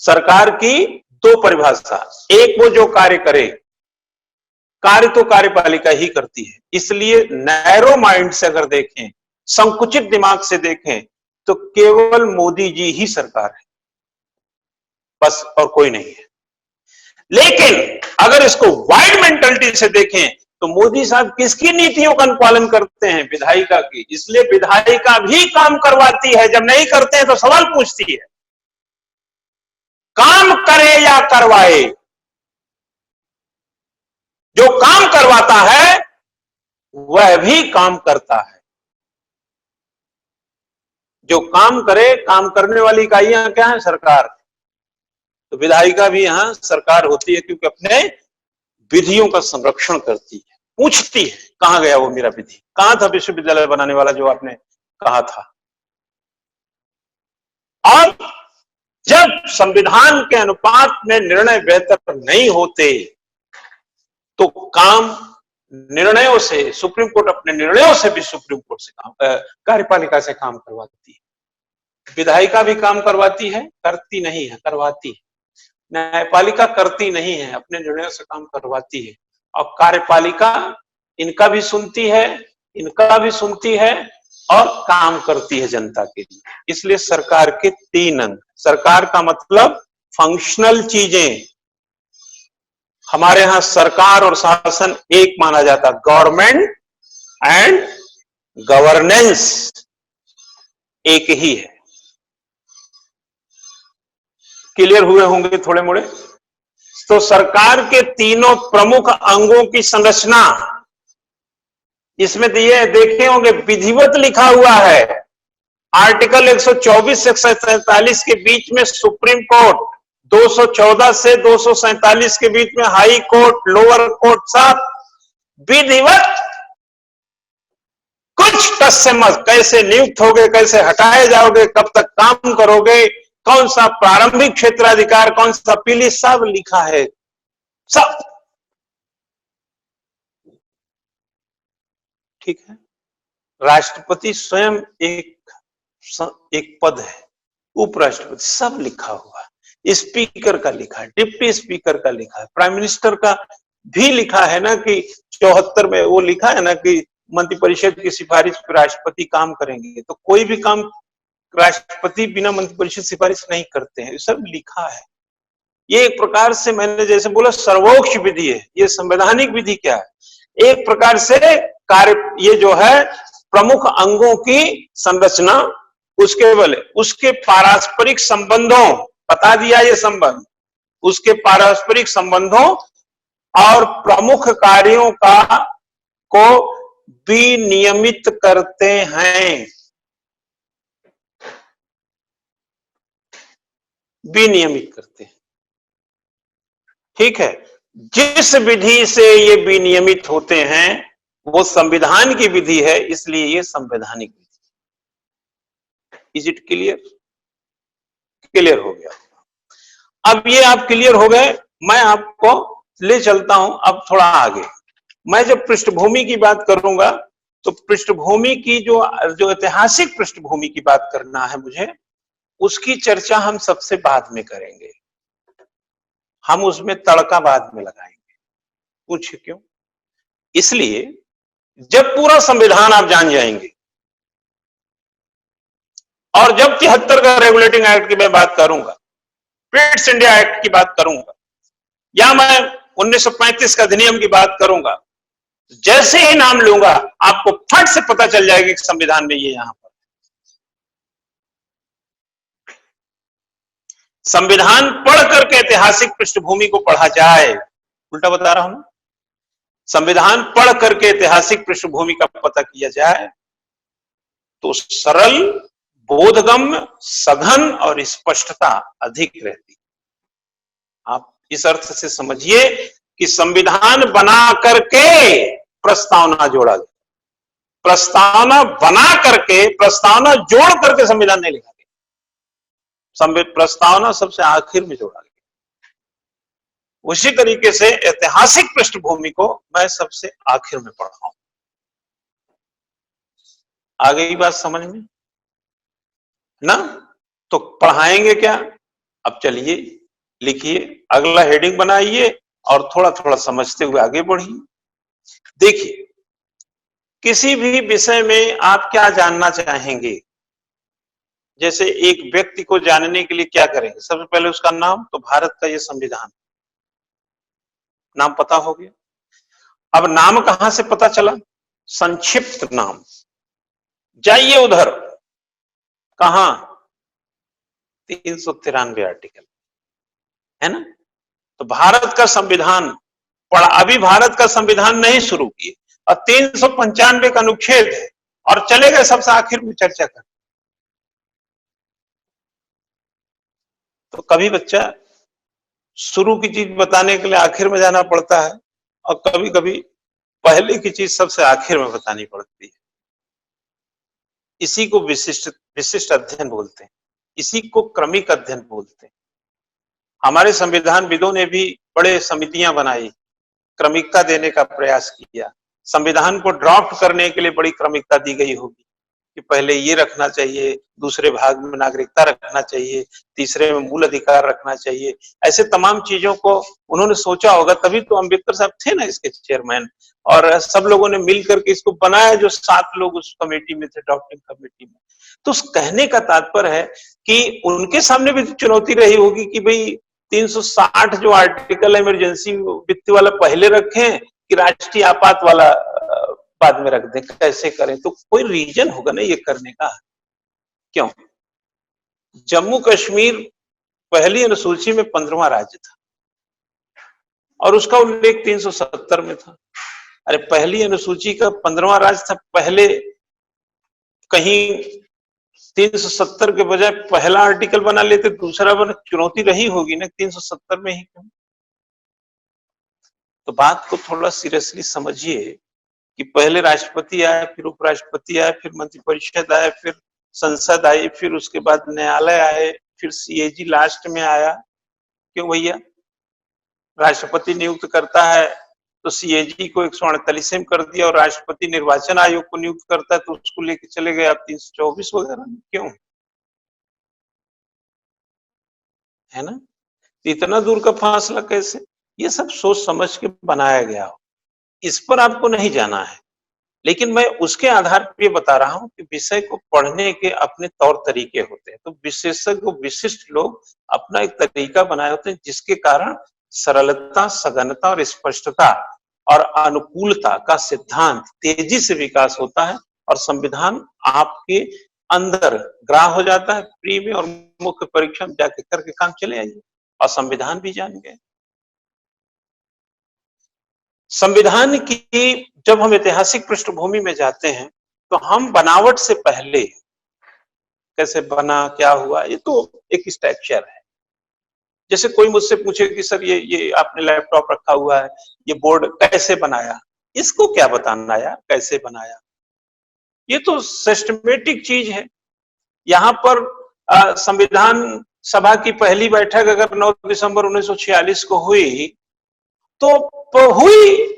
सरकार की दो परिभाषा। एक वो जो कार्य करे, कार्य तो कार्यपालिका ही करती है। इसलिए नैरो माइंड से अगर देखें, संकुचित दिमाग से देखें तो केवल मोदी जी ही सरकार है, बस, और कोई नहीं है। लेकिन अगर इसको वाइड मेंटालिटी से देखें तो मोदी साहब किसकी नीतियों का अनुपालन करते हैं, विधायिका की। इसलिए विधायिका भी काम करवाती है, जब नहीं करते हैं तो सवाल पूछती है। काम करे या करवाए, जो काम करवाता है वह भी काम करता है। जो काम करे, काम करने वाली इकाइयां क्या है, सरकार। तो विधायिका भी यहां सरकार होती है, क्योंकि अपने विधियों का संरक्षण करती है, पूछती है कहां गया वो मेरा विधि, कहां था विश्वविद्यालय बनाने वाला जो आपने कहा था। और जब संविधान के अनुपात में निर्णय बेहतर नहीं होते तो काम निर्णयों से, सुप्रीम कोर्ट अपने निर्णयों से भी सुप्रीम कोर्ट से काम, कार्यपालिका से काम करवाती है। विधायिका भी काम करवाती है, करती नहीं है, करवाती है। न्यायपालिका करती नहीं है, अपने निर्णयों से काम करवाती है। और कार्यपालिका इनका भी सुनती है, इनका भी सुनती है और काम करती है जनता के लिए। इसलिए सरकार के 3 अंग। सरकार का मतलब फंक्शनल चीजें। हमारे यहां सरकार और शासन एक माना जाता, गवर्नमेंट एंड गवर्नेंस एक ही है। क्लियर हुए होंगे थोड़े मोड़े। तो सरकार के तीनों प्रमुख अंगों की संरचना इसमें दिए देखे होंगे, विधिवत लिखा हुआ है। आर्टिकल 124 से 147 के बीच में सुप्रीम कोर्ट, 214 से 247 के बीच में हाई कोर्ट, लोअर कोर्ट, सब विधिवत। कुछ कस से मस, कैसे नियुक्त होगे, कैसे हटाए जाओगे, कब तक काम करोगे, कौन सा प्रारंभिक क्षेत्राधिकार, कौन सा पीली, सब लिखा है, सब। ठीक है। राष्ट्रपति स्वयं एक पद है, उपराष्ट्रपति सब लिखा हुआ है, स्पीकर का लिखा है, डिप्टी स्पीकर का लिखा है, प्राइम मिनिस्टर का भी लिखा है ना कि 74 में वो लिखा है ना कि मंत्रिपरिषद की सिफारिश पर राष्ट्रपति काम करेंगे। तो कोई भी काम राष्ट्रपति बिना मंत्रिपरिषद सिफारिश नहीं करते हैं, सब लिखा है। ये एक प्रकार से मैंने जैसे बोला सर्वोच्च विधि है, ये संवैधानिक विधि क्या है, एक प्रकार से कार्य, ये जो है प्रमुख अंगों की संरचना, उसके बले उसके पारस्परिक संबंधों, बता दिया ये संबंध, उसके पारस्परिक संबंधों और प्रमुख कार्यों का को विनियमित करते हैं, विनियमित करते हैं। ठीक है। जिस विधि से ये विनियमित होते हैं वो संविधान की विधि है, इसलिए ये संवैधानिक विधि। Is it clear? क्लियर हो गया। अब ये आप क्लियर हो गए, मैं आपको ले चलता हूं अब थोड़ा आगे। मैं जब पृष्ठभूमि की बात करूंगा तो पृष्ठभूमि की जो ऐतिहासिक पृष्ठभूमि की बात करना है मुझे, उसकी चर्चा हम सबसे बाद में करेंगे, हम उसमें तड़का बाद में लगाएंगे। पूछिए क्यों? इसलिए जब पूरा संविधान आप जान जाएंगे और जब 73 का रेगुलेटिंग एक्ट की मैं बात करूंगा, पिट्स इंडिया एक्ट की बात करूंगा, या मैं 1935 का अधिनियम की बात करूंगा, जैसे ही नाम लूंगा आपको फट से पता चल जाएगा कि संविधान में ये यहां पर। संविधान पढ़ करके ऐतिहासिक पृष्ठभूमि को पढ़ा जाए, उल्टा बता रहा हूं ना, संविधान पढ़ करके ऐतिहासिक पृष्ठभूमि का पता किया जाए तो सरल, बोधगम्य, सघन और स्पष्टता अधिक रहती। आप इस अर्थ से समझिए कि संविधान बना करके प्रस्तावना जोड़ा गया, प्रस्तावना बना करके, प्रस्तावना जोड़ करके संविधान नहीं लिखा गया, प्रस्तावना सबसे आखिर में जोड़ा गया। उसी तरीके से ऐतिहासिक पृष्ठभूमि को मैं सबसे आखिर में पढ़ा हूं। आ गई बात समझ में ना? तो पढ़ाएंगे क्या? अब चलिए लिखिए, अगला हेडिंग बनाइए और थोड़ा थोड़ा समझते हुए आगे बढ़िए। देखिए, किसी भी विषय में आप क्या जानना चाहेंगे, जैसे एक व्यक्ति को जानने के लिए क्या करेंगे? सबसे पहले उसका नाम, तो भारत का ये संविधान, नाम पता हो गया। अब नाम कहां से पता चला? संक्षिप्त नाम। जाइए उधर, कहां? 393 आर्टिकल है ना। तो भारत का संविधान पढ़ा, अभी भारत का संविधान नहीं शुरू किए और 395 का अनुच्छेद है और चले गए सबसे आखिर में चर्चा कर। तो कभी बच्चा शुरू की चीज बताने के लिए आखिर में जाना पड़ता है और कभी कभी पहले की चीज सबसे आखिर में बतानी पड़ती है। इसी को विशिष्ट अध्ययन बोलते हैं, इसी को क्रमिक अध्ययन बोलते हैं। हमारे संविधानविदों ने भी बड़े समितियां बनाई, क्रमिकता देने का प्रयास किया। संविधान को ड्राफ्ट करने के लिए बड़ी क्रमिकता दी गई होगी कि पहले ये रखना चाहिए, दूसरे भाग में नागरिकता रखना चाहिए, तीसरे में मूल अधिकार रखना चाहिए। ऐसे तमाम चीजों को उन्होंने सोचा होगा, तभी तो अम्बेडकर साहब थे ना इसके चेयरमैन, और सब लोगों ने मिलकर के इसको बनाया, जो 7 लोग उस कमेटी में थे, ड्राफ्टिंग कमेटी में। तो उस कहने का तात्पर्य है कि उनके सामने भी चुनौती रही होगी कि भाई 360 जो आर्टिकल इमरजेंसी वित्त वाला पहले रखें कि राष्ट्रीय आपात वाला बाद में रख दें, कैसे करें? तो कोई रीजन होगा ना ये करने का। क्यों? जम्मू कश्मीर पहली अनुसूची में 15वां राज्य था और उसका उल्लेख 370 में था। अरे पहली अनुसूची का 15वां राज्य था, पहले कहीं 370 के बजाय पहला आर्टिकल बना लेते, दूसरा बना, चुनौती रही होगी ना 370 में ही क्यों? तो बात को थोड़ा सीरियसली समझिए कि पहले राष्ट्रपति आए, फिर उपराष्ट्रपति आए, फिर मंत्रिपरिषद आए, फिर संसद आई, फिर उसके बाद न्यायालय आए, फिर सीएजी लास्ट में आया। क्यों भैया? राष्ट्रपति नियुक्त करता है तो सीएजी को 148 में कर दिया, और राष्ट्रपति निर्वाचन आयोग को नियुक्त करता है तो उसको लेके चले गए आप 324 वगैरह में। क्यों? है ना? इतना दूर का फासला कैसे? ये सब सोच समझ के बनाया गया हो, इस पर आपको नहीं जाना है। लेकिन मैं उसके आधार पर ये बता रहा हूं कि विषय को पढ़ने के अपने तौर तरीके होते हैं। तो विशेषज्ञ विशिष्ट लोग अपना एक तरीका बनाए होते हैं, जिसके कारण सरलता, सघनता और स्पष्टता और अनुकूलता का सिद्धांत तेजी से विकास होता है, और संविधान आपके अंदर ग्राह हो जाता है। प्री में और मुख्य परीक्षा में जाके करके काम चले आइए, और संविधान भी जान गए। संविधान की जब हम ऐतिहासिक पृष्ठभूमि में जाते हैं तो हम बनावट से पहले कैसे बना, क्या हुआ, ये तो एक स्ट्रक्चर है। जैसे कोई मुझसे पूछे कि सर ये आपने लैपटॉप रखा हुआ है, ये बोर्ड कैसे बनाया? इसको क्या बताना यार, कैसे बनाया? ये तो सिस्टमेटिक चीज है। यहाँ पर संविधान सभा की पहली बैठक अगर 9 दिसंबर 1946 को हुई तो हुई।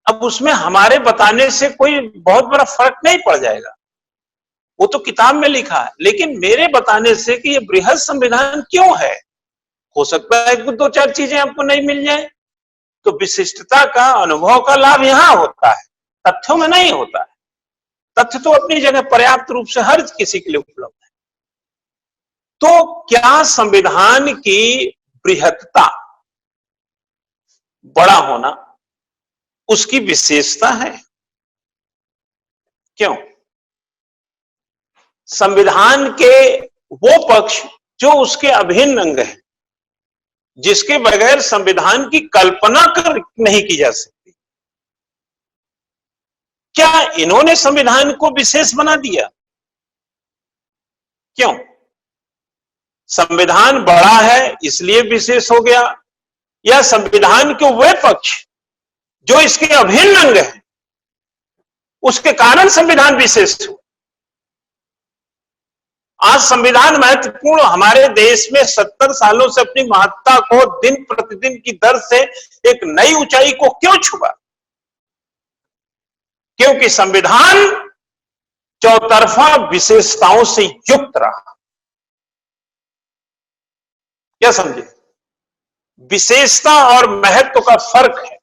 अब उसमें हमारे बताने से कोई बहुत बड़ा फर्क नहीं पड़ जाएगा, वो तो किताब में लिखा है। लेकिन मेरे बताने से कि ये बृहद संविधान क्यों है, हो सकता है कि 2-4 चीजें आपको नहीं मिल जाए। तो विशिष्टता का, अनुभव का लाभ यहां होता है, तथ्यों में नहीं होता है। तथ्य तो अपनी जगह पर्याप्त रूप से हर किसी के लिए उपलब्ध है। तो क्या संविधान की बृहत्ता, बड़ा होना, उसकी विशेषता है? क्यों? संविधान के वो पक्ष जो उसके अभिन्न अंग है, जिसके बगैर संविधान की कल्पना नहीं की जा सकती, क्या इन्होंने संविधान को विशेष बना दिया? क्यों? संविधान बड़ा है इसलिए विशेष हो गया, या संविधान के वे पक्ष जो इसके अभिन्न अंग है उसके कारण संविधान विशेष हुआ? आज संविधान महत्वपूर्ण हमारे देश में 70 सालों से अपनी महत्ता को दिन प्रतिदिन की दर से एक नई ऊंचाई को क्यों छुआ? क्योंकि संविधान चौतरफा विशेषताओं से युक्त रहा। क्या समझे? विशेषता और महत्व का फर्क है।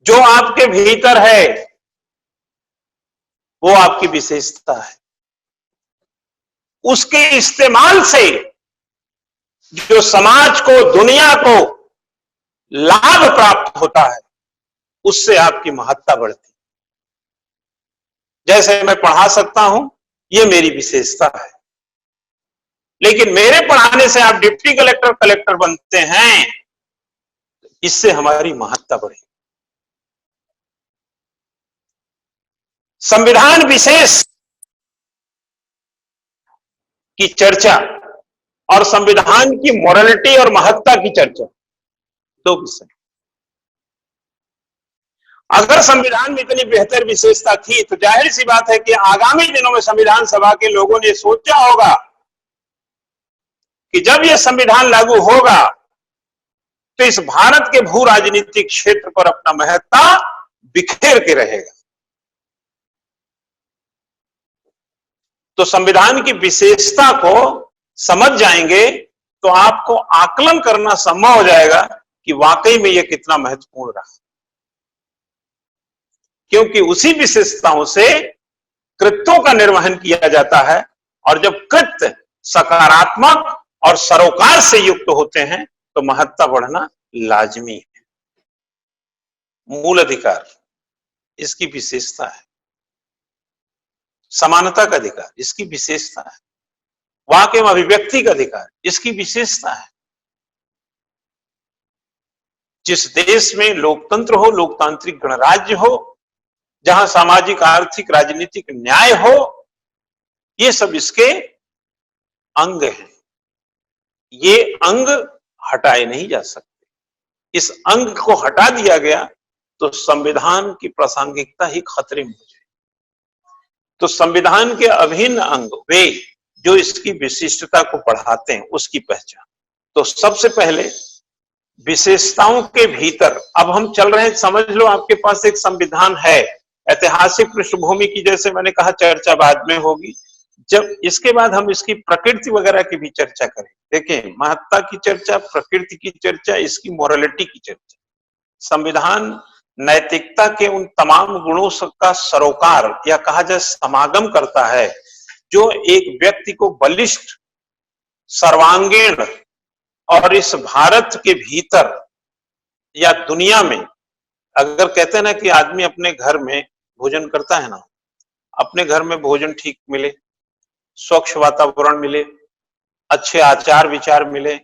जो आपके भीतर है वो आपकी विशेषता है, उसके इस्तेमाल से जो समाज को, दुनिया को लाभ प्राप्त होता है, उससे आपकी महत्ता बढ़ती। जैसे मैं पढ़ा सकता हूं, ये मेरी विशेषता है, लेकिन मेरे पढ़ाने से आप डिप्टी कलेक्टर, कलेक्टर बनते हैं, इससे हमारी महत्ता बढ़ी। संविधान विशेष की चर्चा और संविधान की मोरालिटी और महत्ता की चर्चा, दो विषय। अगर संविधान में इतनी बेहतर विशेषता थी तो जाहिर सी बात है कि आगामी दिनों में संविधान सभा के लोगों ने सोचा होगा कि जब यह संविधान लागू होगा तो इस भारत के भू राजनीतिक क्षेत्र पर अपना महत्ता बिखेर के रहेगा। तो संविधान की विशेषता को समझ जाएंगे तो आपको आकलन करना संभव हो जाएगा कि वाकई में यह कितना महत्वपूर्ण रहा, क्योंकि उसी विशेषताओं से कृत्यों का निर्वहन किया जाता है, और जब कृत्य सकारात्मक और सरोकार से युक्त होते हैं तो महत्ता बढ़ना लाजमी है। मूल अधिकार इसकी विशेषता है, समानता का अधिकार इसकी विशेषता है, वाक एवं अभिव्यक्ति का अधिकार इसकी विशेषता है। जिस देश में लोकतंत्र हो, लोकतांत्रिक गणराज्य हो, जहां सामाजिक, आर्थिक, राजनीतिक न्याय हो, ये सब इसके अंग हैं। ये अंग हटाए नहीं जा सकते। इस अंग को हटा दिया गया तो संविधान की प्रासंगिकता ही खतरे में हो जाए। तो संविधान के अभिन्न अंग वे जो इसकी विशिष्टता को बढ़ाते हैं, उसकी पहचान। तो सबसे पहले विशेषताओं के भीतर अब हम चल रहे हैं, समझ लो आपके पास एक संविधान है, ऐतिहासिक पृष्ठभूमि की जैसे मैंने कहा चर्चा बाद में होगी, जब इसके बाद हम इसकी प्रकृति वगैरह की भी चर्चा करें। देखें, महत्ता की चर्चा, प्रकृति की चर्चा, इसकी मोरालिटी की चर्चा। संविधान नैतिकता के उन तमाम गुणों का सरोकार या कहा जाए समागम करता है जो एक व्यक्ति को बलिष्ठ, सर्वांगीण और इस भारत के भीतर या दुनिया में, अगर कहते हैं ना कि आदमी अपने घर में भोजन करता है ना, अपने घर में भोजन ठीक मिले, स्वच्छ वातावरण मिले, अच्छे आचार विचार मिले,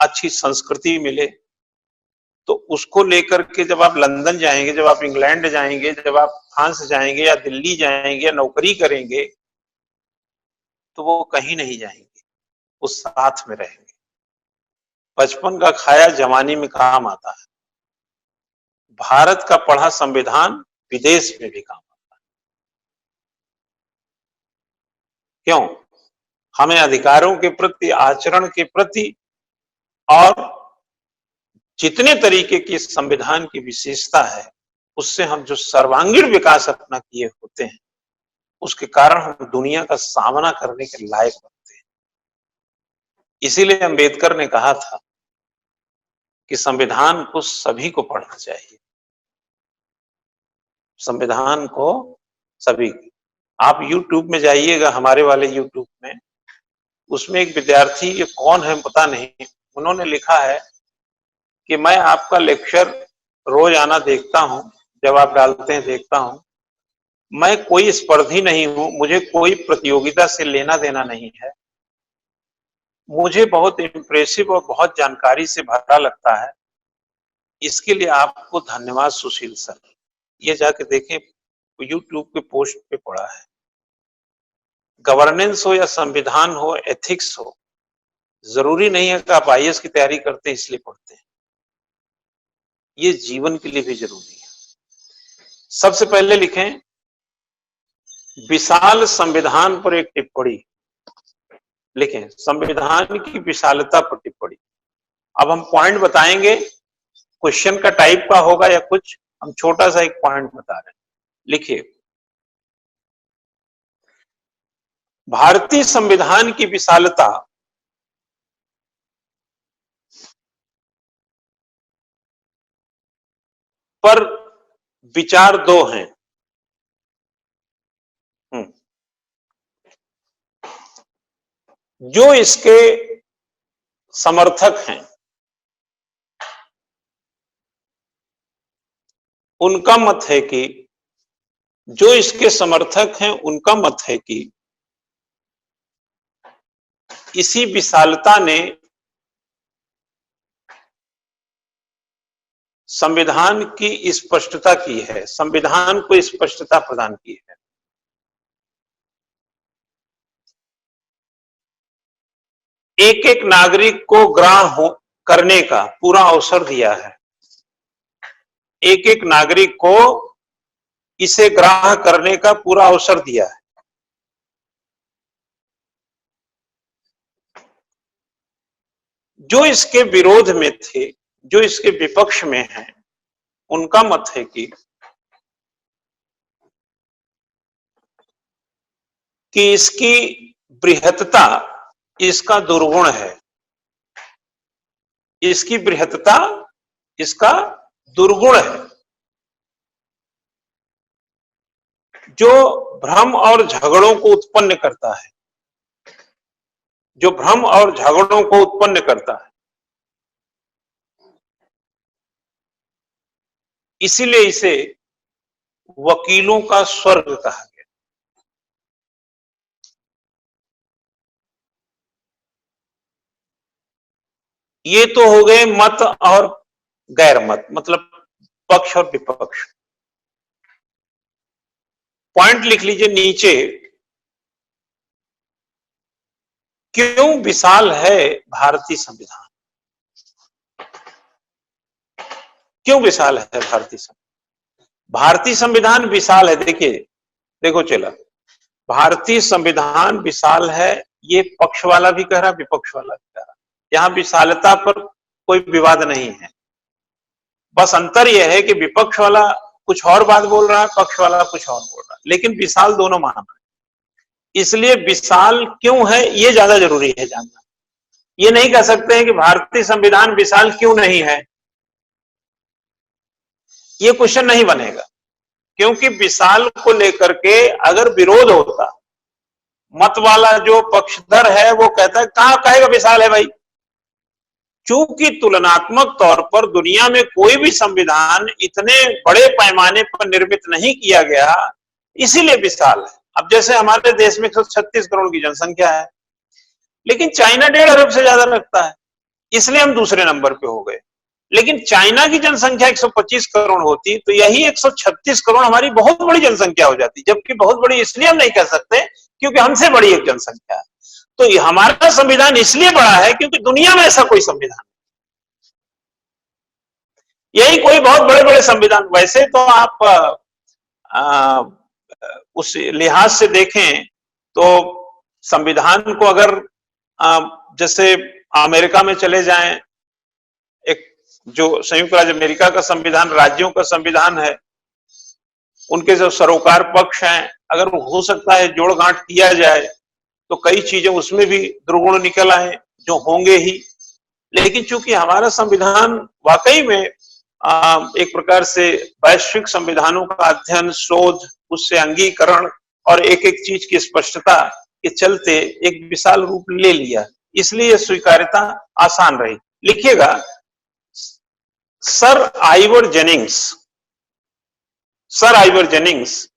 अच्छी संस्कृति मिले, तो उसको लेकर के जब आप लंदन जाएंगे, जब आप इंग्लैंड जाएंगे, जब आप फ्रांस जाएंगे या दिल्ली जाएंगे या नौकरी करेंगे, तो वो कहीं नहीं जाएंगे, वो साथ में रहेंगे। बचपन का खाया जवानी में काम आता है। भारत का पढ़ा संविधान विदेश में भी काम आता है। क्यों? हमें अधिकारों के प्रति, आचरण के प्रति और जितने तरीके की संविधान की विशेषता है, उससे हम जो सर्वांगीण विकास अपना किए होते हैं, उसके कारण हम दुनिया का सामना करने के लायक बनते हैं। इसीलिए अंबेडकर ने कहा था कि संविधान को सभी को पढ़ना चाहिए। संविधान को सभी। आप YouTube में जाइएगा, हमारे वाले YouTube में, उसमें एक विद्यार्थी, ये कौन है पता नहीं, उन्होंने लिखा है कि मैं आपका लेक्चर रोज आना देखता हूं, जब आप डालते हैं देखता हूं, मैं कोई स्पर्धी नहीं हूं, मुझे कोई प्रतियोगिता से लेना देना नहीं है, मुझे बहुत इंप्रेसिव और बहुत जानकारी से भरा लगता है, इसके लिए आपको धन्यवाद सुशील सर। ये जाके देखें, YouTube के पोस्ट पे पड़ा है। गवर्नेंस हो या संविधान हो, एथिक्स हो, जरूरी नहीं है कि आप IAS की तैयारी करते हैं इसलिए पढ़ते हैं, ये जीवन के लिए भी जरूरी है। सबसे पहले लिखें विशाल संविधान पर एक टिप्पणी लिखें, संविधान की विशालता पर टिप्पणी। अब हम पॉइंट बताएंगे, क्वेश्चन का टाइप का होगा या कुछ, हम छोटा सा एक पॉइंट बता रहे हैं। लिखिए, भारतीय संविधान की विशालता पर विचार दो हैं। जो इसके समर्थक हैं उनका मत है कि जो इसके समर्थक हैं उनका मत है कि इसी विशालता ने संविधान की स्पष्टता की है, संविधान को स्पष्टता प्रदान की है। एक एक नागरिक को ग्रहण करने का पूरा अवसर दिया है, एक एक नागरिक को इसे ग्रहण करने का पूरा अवसर दिया है। जो इसके विरोध में थे, जो इसके विपक्ष में हैं, उनका मत है कि इसकी बृहत्ता इसका दुर्गुण है, इसकी बृहत्ता इसका दुर्गुण है, जो भ्रम और झगड़ों को उत्पन्न करता है, जो भ्रम और झगड़ों को उत्पन्न करता है। इसीलिए इसे वकीलों का स्वर्ग कहा गया। ये तो हो गए मत और गैर मत, मतलब पक्ष और विपक्ष। पॉइंट लिख लीजिए नीचे, क्यों विशाल है भारतीय संविधान? क्यों विशाल है भारतीय संविधान? भारतीय संविधान विशाल है। देखिए, देखो चला, भारतीय संविधान विशाल है, ये पक्ष वाला भी कह रहा, विपक्ष वाला भी कह रहा। यहां विशालता पर कोई विवाद नहीं है। बस अंतर यह है कि विपक्ष वाला कुछ और बात बोल रहा है, पक्ष वाला कुछ और बोल रहा है, लेकिन विशाल दोनों मान रहे हैं। इसलिए विशाल क्यों है, ये ज्यादा जरूरी है जानना। ये नहीं कह सकते हैं कि भारतीय संविधान विशाल क्यों नहीं है, ये क्वेश्चन नहीं बनेगा। क्योंकि विशाल को लेकर के अगर विरोध होता, मत वाला जो पक्षधर है वो कहता है कहां कहेगा विशाल है भाई। चूंकि तुलनात्मक तौर पर दुनिया में कोई भी संविधान इतने बड़े पैमाने पर निर्मित नहीं किया गया, इसीलिए विशाल है। अब जैसे हमारे देश में 136 करोड़ की जनसंख्या है, लेकिन चाइना 1.5 अरब से ज्यादा रखता है, इसलिए हम दूसरे नंबर पे हो गए। लेकिन चाइना की जनसंख्या 125 करोड़ होती तो यही 136 करोड़ हमारी बहुत बड़ी जनसंख्या हो जाती। जबकि बहुत बड़ी इसलिए हम नहीं कह सकते क्योंकि हमसे बड़ी एक जनसंख्या है। तो हमारा संविधान इसलिए बड़ा है क्योंकि दुनिया में ऐसा कोई संविधान, यही कोई बहुत बड़े बड़े संविधान। वैसे तो आप उस लिहाज से देखें तो संविधान को अगर जैसे अमेरिका में चले जाएं, एक जो संयुक्त राज्य अमेरिका का संविधान राज्यों का संविधान है, उनके जो सरोकार पक्ष हैं, अगर हो सकता है जोड़ गांठ किया जाए तो कई चीजें उसमें भी दुर्गुण निकल आए जो होंगे ही। लेकिन चूंकि हमारा संविधान वाकई में एक प्रकार से वैश्विक संविधानों का अध्ययन, शोध, उससे अंगीकरण और एक एक चीज की स्पष्टता के चलते एक विशाल रूप ले लिया, इसलिए स्वीकार्यता आसान रही। लिखिएगा, सर आइवर जेनिंग्स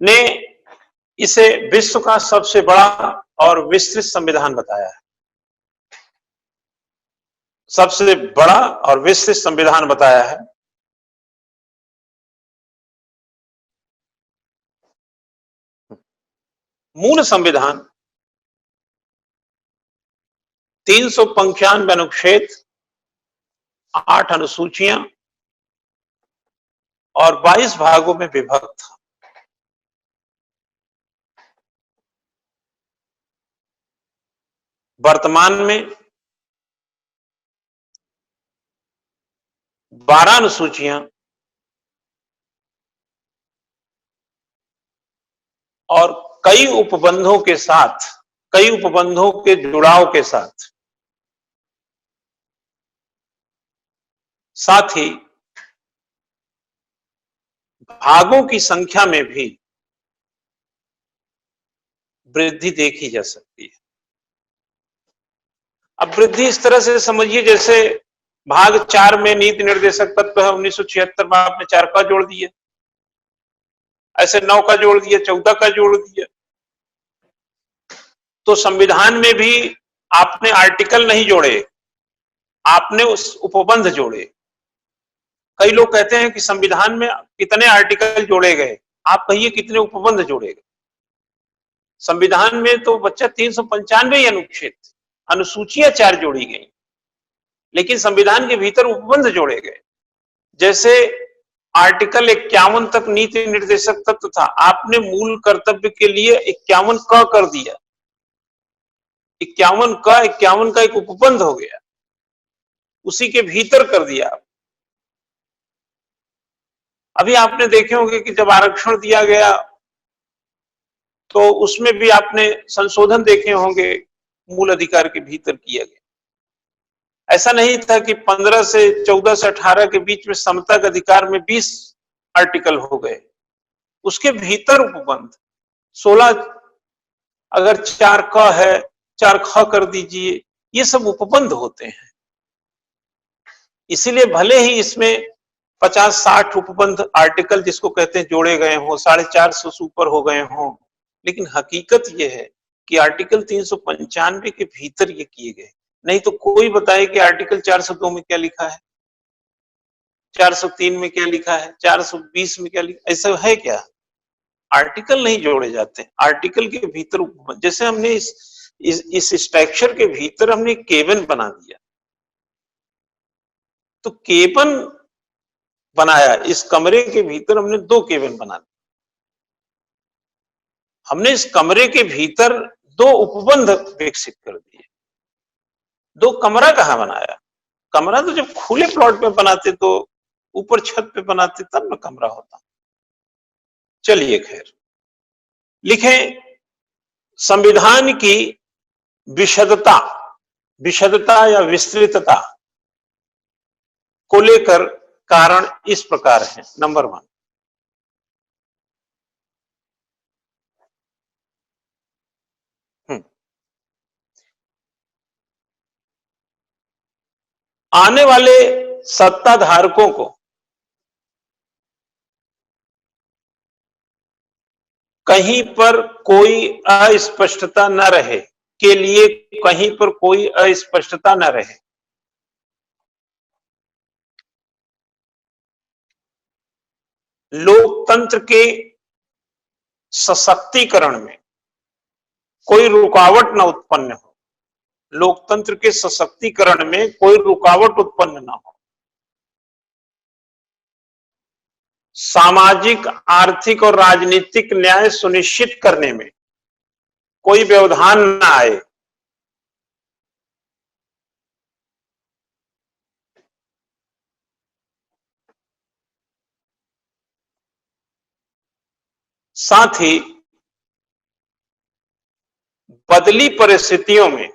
ने इसे विश्व का सबसे बड़ा और विस्तृत संविधान बताया है। सबसे बड़ा और विस्तृत संविधान बताया है। मूल संविधान 395 अनुच्छेद, 8 अनुसूचियां और 22 भागों में विभक्त था। वर्तमान में 12 अनुसूचियां और कई उपबंधों के जुड़ाव के साथ ही भागों की संख्या में भी वृद्धि देखी जा सकती है। अब वृद्धि इस तरह से समझिए जैसे भाग 4 में नीति निर्देशक तत्व है, 1976 में आपने 4 का जोड़ दिया, ऐसे 9 का जोड़ दिया, 14 का जोड़ दिया। तो संविधान में भी आपने आर्टिकल नहीं जोड़े, आपने उस उपबंध जोड़े। कई लोग कहते हैं कि संविधान में कितने आर्टिकल जोड़े गए, आप कहिए कितने उपबंध जोड़े गए। संविधान में तो बच्चा 395 अनुच्छेद, अनुसूचियां 4 जोड़ी गई, लेकिन संविधान के भीतर उपबंध जोड़े गए। जैसे आर्टिकल 51 तक नीति निर्देशक तत्व था, आपने मूल कर्तव्य के लिए 51 क कर दिया, 51 का एक उपबंध हो गया, उसी के भीतर कर दिया। अभी आपने देखे होंगे कि जब आरक्षण दिया गया तो उसमें भी आपने संशोधन देखे होंगे, मूल अधिकार के भीतर किया गया। ऐसा नहीं था कि 15 से 14 से 18 के बीच में समता के अधिकार में 20 आर्टिकल हो गए, उसके भीतर उपबंध 16, अगर 4 क है 4 ख कर दीजिए, ये सब उपबंध होते हैं। इसीलिए भले ही इसमें 50-60 उपबंध आर्टिकल जिसको कहते हैं जोड़े गए हों, 450 से ऊपर हो गए हों, लेकिन हकीकत यह है कि आर्टिकल 395 के भीतर ये किए गए। नहीं तो कोई बताए कि आर्टिकल 402 में क्या लिखा है, 403 में क्या लिखा है, 420 में क्या लिखा, ऐसा है क्या? आर्टिकल नहीं जोड़े जाते, आर्टिकल के भीतर उपबंध। जैसे हमने इस स्ट्रक्चर के भीतर हमने केबिन बना दिया, तो केबिन बनाया, इस कमरे के भीतर हमने 2 केबिन बना दिए। हमने इस कमरे के भीतर 2 उपबंध विकसित कर दिए। 2 कमरा कहां बनाया? कमरा तो जब खुले प्लॉट पे बनाते तो ऊपर छत पे बनाते तब ना कमरा होता। चलिए खैर, लिखें संविधान की विशदता, विशदता या विस्तृतता को लेकर कारण इस प्रकार है। नंबर 1, आने वाले सत्ताधारकों को कहीं पर कोई अस्पष्टता न रहे के लिए, कहीं पर कोई अस्पष्टता न रहे, लोकतंत्र के सशक्तिकरण में कोई रुकावट न उत्पन्न हो, लोकतंत्र के सशक्तिकरण में कोई रुकावट उत्पन्न न हो, सामाजिक, आर्थिक और राजनीतिक न्याय सुनिश्चित करने में कोई व्यवधान न आए, साथ ही बदली परिस्थितियों में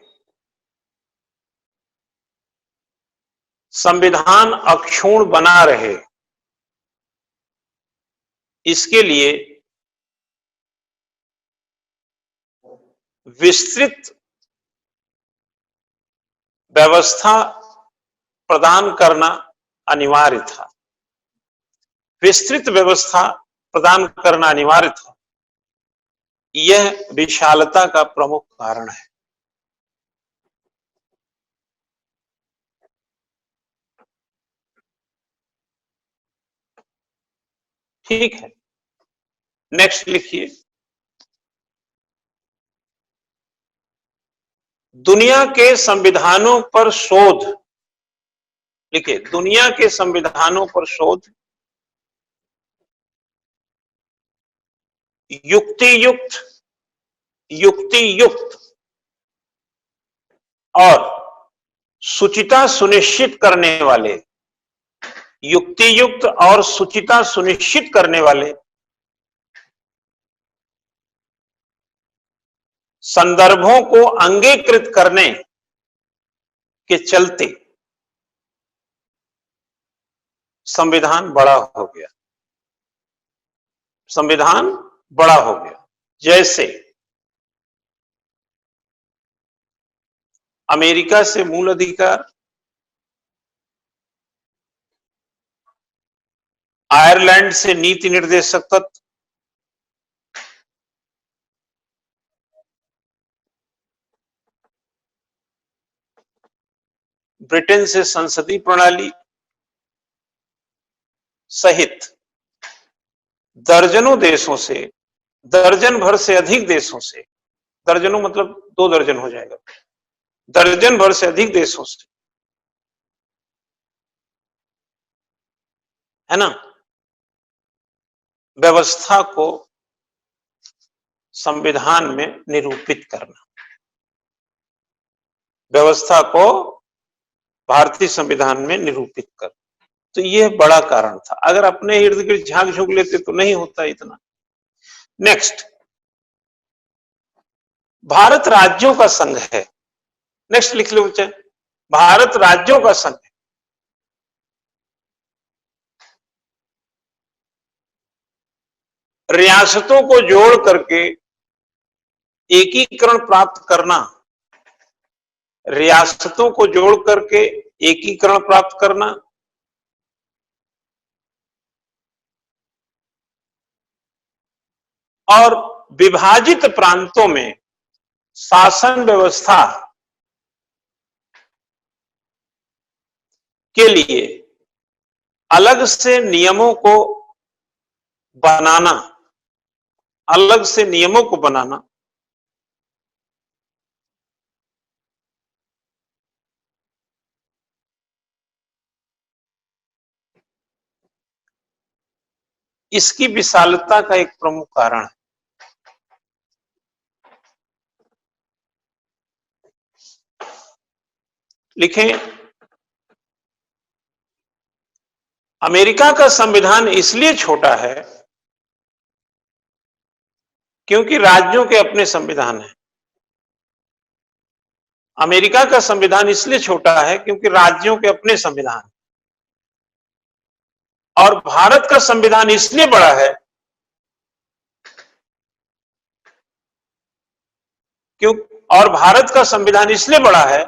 संविधान अक्षुण्ण बना रहे, इसके लिए विस्तृत व्यवस्था प्रदान करना अनिवार्य था। विस्तृत व्यवस्था प्रदान करना अनिवार्य था। यह विशालता का प्रमुख कारण है। ठीक है, नेक्स्ट लिखिए, दुनिया के संविधानों पर शोध, लिखिए दुनिया के संविधानों पर शोध युक्ति युक्त और शुचिता सुनिश्चित करने वाले, युक्ति युक्त और शुचिता सुनिश्चित करने वाले संदर्भों को अंगीकृत करने के चलते संविधान बड़ा हो गया, संविधान बड़ा हो गया। जैसे अमेरिका से मूल अधिकार, आयरलैंड से नीति निर्देशक तत्व, ब्रिटेन से संसदीय प्रणाली सहित दर्जनों देशों से, दर्जन भर से अधिक देशों से, दर्जनों मतलब 2 दर्जन हो जाएगा, दर्जन भर से अधिक देशों से, है ना, व्यवस्था को संविधान में निरूपित करना, व्यवस्था को भारतीय संविधान में निरूपित कर, तो यह बड़ा कारण था। अगर अपने इर्द गिर्द झांक झोंक लेते तो नहीं होता इतना। नेक्स्ट, भारत राज्यों का संघ है। नेक्स्ट लिख लो बच्चे, भारत राज्यों का संघ है। रियासतों को जोड़ करके एकीकरण प्राप्त करना, रियासतों को जोड़ करके एकीकरण प्राप्त करना, और विभाजित प्रांतों में शासन व्यवस्था के लिए अलग से नियमों को बनाना, अलग से नियमों को बनाना, इसकी विशालता का एक प्रमुख कारण है। लिखें, अमेरिका का संविधान इसलिए छोटा है क्योंकि राज्यों के अपने संविधान हैं। अमेरिका का संविधान इसलिए छोटा है क्योंकि राज्यों के अपने संविधान, और भारत का संविधान इसलिए बड़ा है और भारत का संविधान इसलिए बड़ा है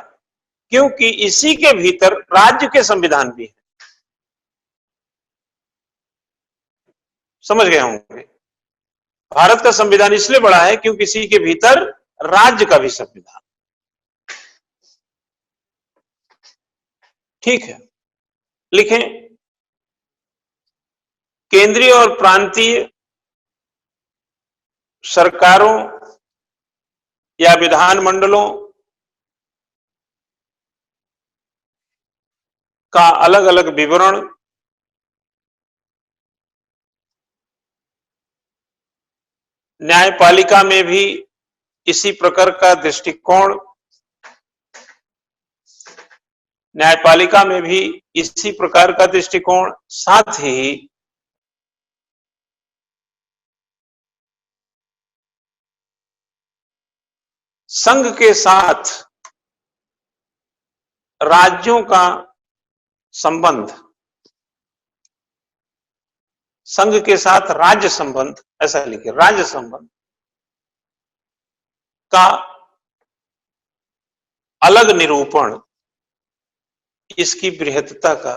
क्योंकि इसी के भीतर राज्य के संविधान भी है। समझ गए होंगे? भारत का संविधान इसलिए बड़ा है क्योंकि इसी के भीतर राज्य का भी संविधान। ठीक है, लिखें, केंद्रीय और प्रांतीय सरकारों या विधानमंडलों का अलग अलग विवरण न्यायपालिका में भी इसी प्रकार का दृष्टिकोण, न्यायपालिका में भी इसी प्रकार का दृष्टिकोण, साथ ही संघ के साथ राज्यों का संबंध, संघ के साथ राज्य संबंध, ऐसा लिखिए, राज्य संबंध का अलग निरूपण इसकी बृहत्ता का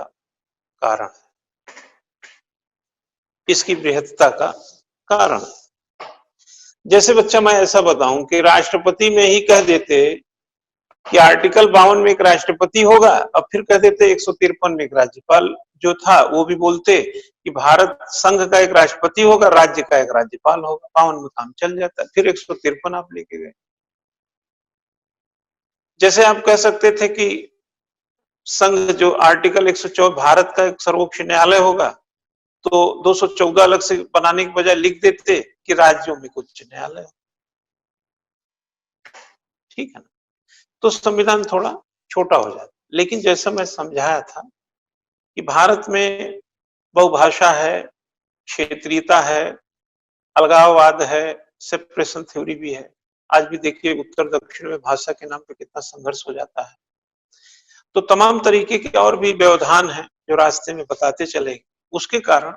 कारण है। इसकी बृहत्ता का कारण, जैसे बच्चा मैं ऐसा बताऊं कि राष्ट्रपति में ही कह देते कि आर्टिकल 52 में एक राष्ट्रपति होगा, अब फिर कह देते 153 में एक राज्यपाल जो था वो भी बोलते कि भारत संघ का एक राष्ट्रपति होगा, राज्य का एक राज्यपाल होगा, 52 में काम चल जाता। फिर 153 आप लेके गए। जैसे आप कह सकते थे कि संघ जो आर्टिकल 114 भारत का एक सर्वोच्च न्यायालय होगा, तो 214 अलग से बनाने के बजाय लिख देते कि राज्यों में उच्च न्यायालय। ठीक है ना? तो संविधान थोड़ा छोटा हो जाता। लेकिन जैसा मैं समझाया था कि भारत में बहुभाषा है, क्षेत्रीयता है, अलगाववाद है, सेपरेशन थ्योरी भी है। आज भी देखिए उत्तर दक्षिण में भाषा के नाम पे कितना संघर्ष हो जाता है। तो तमाम तरीके के और भी व्यवधान हैं जो रास्ते में बताते चले। उसके कारण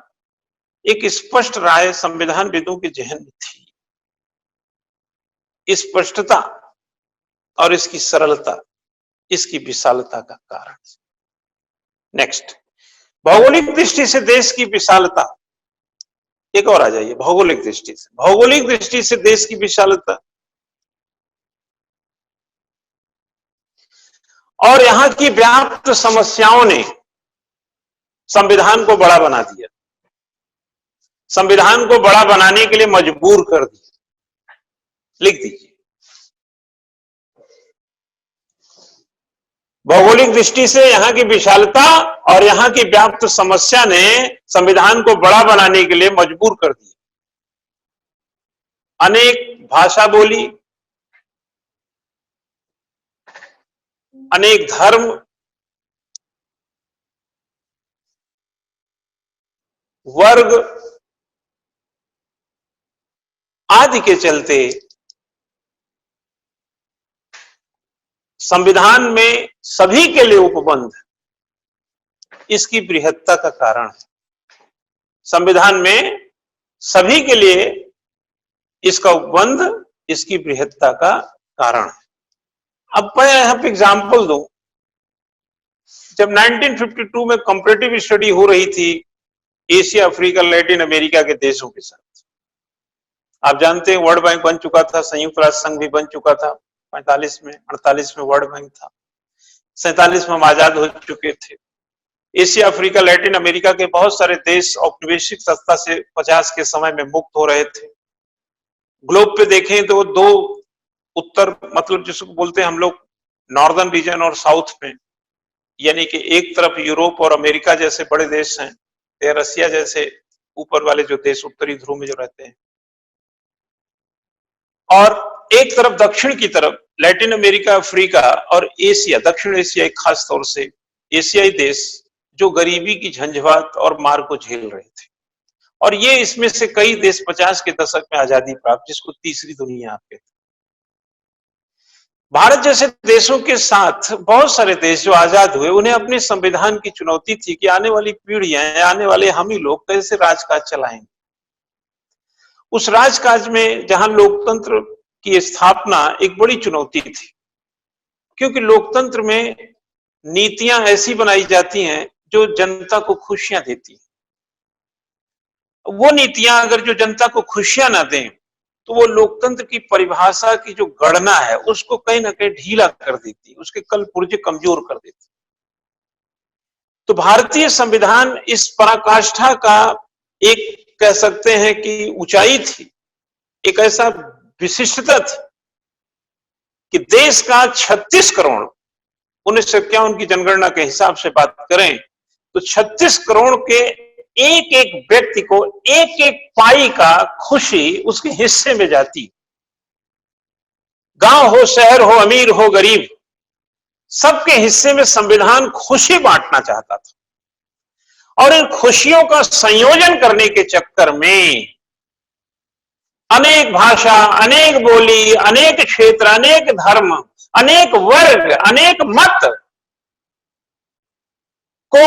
एक स्पष्ट राय संविधानविदों के जहन में थी। स्पष्टता और इसकी सरलता, इसकी विशालता का कारण। नेक्स्ट, भौगोलिक दृष्टि से देश की विशालता। एक और आ जाइए, भौगोलिक दृष्टि से, भौगोलिक दृष्टि से देश की विशालता और यहां की व्याप्त समस्याओं ने संविधान को बड़ा बना दिया, संविधान को बड़ा बनाने के लिए मजबूर कर दिया। लिख दीजिए, भौगोलिक दृष्टि से यहां की विशालता और यहां की व्याप्त समस्या ने संविधान को बड़ा बनाने के लिए मजबूर कर दिया। अनेक भाषा बोली, अनेक धर्म, वर्ग आदि के चलते संविधान में सभी के लिए उपबंध इसकी बृहत्ता का कारण है। संविधान में सभी के लिए इसका उपबंध इसकी बृहत्ता का कारण है। अब मैं यहां पे एग्जांपल दूं, जब 1952 में कंपैरेटिव स्टडी हो रही थी एशिया, अफ्रीका, लैटिन अमेरिका के देशों के साथ, आप जानते हैं वर्ल्ड बैंक बन चुका था, संयुक्त राष्ट्र संघ भी बन चुका था 45 में, 48 में वर्ल्ड बैंक था, 47 में हम आजाद हो चुके थे। एशिया, अफ्रीका, लैटिन अमेरिका के बहुत सारे देश औपनिवेशिक सत्ता से 50 के समय में मुक्त हो रहे थे। ग्लोब पे देखें तो दो उत्तर, मतलब जिसको बोलते हैं हम लोग नॉर्दर्न रीजन और साउथ में, यानी कि एक तरफ यूरोप और अमेरिका जैसे बड़े देश हैं, या रसिया जैसे ऊपर वाले जो देश उत्तरी ध्रुव में जो रहते हैं, और एक तरफ दक्षिण की तरफ लैटिन अमेरिका, अफ्रीका और एशिया, दक्षिण एशिया खास तौर से एशियाई देश जो गरीबी की झंझावात और मार को झेल रहे थे। और ये इसमें से कई देश 50 के दशक में आजादी प्राप्त, जिसको तीसरी दुनिया आप कहते हैं। भारत जैसे देशों के साथ बहुत सारे देश जो आजाद हुए, उन्हें अपने संविधान की चुनौती थी कि आने वाली पीढ़ियां, आने वाले हम ही लोग कैसे राजकाज चलाएंगे। उस राजकाज में जहां लोकतंत्र की स्थापना एक बड़ी चुनौती थी, क्योंकि लोकतंत्र में नीतियां ऐसी बनाई जाती हैं जो जनता को खुशियां देती हैं। वो नीतियां अगर जो जनता को खुशियां ना दें, तो वो लोकतंत्र की परिभाषा की जो गणना है उसको कहीं ना कहीं ढीला कर देती, उसके कल पुर्जे कमजोर कर देती। तो भारतीय संविधान इस पराकाष्ठा का एक कह सकते हैं कि ऊंचाई थी, एक ऐसा विशिष्टता थी कि देश का 36 करोड़ 1951 की जनगणना के हिसाब से बात करें तो 36 करोड़ के एक एक व्यक्ति को एक एक पाई का खुशी उसके हिस्से में जाती। गांव हो, शहर हो, अमीर हो, गरीब, सबके हिस्से में संविधान खुशी बांटना चाहता था। और इन खुशियों का संयोजन करने के चक्कर में अनेक भाषा, अनेक बोली, अनेक क्षेत्र, अनेक धर्म, अनेक वर्ग, अनेक मत को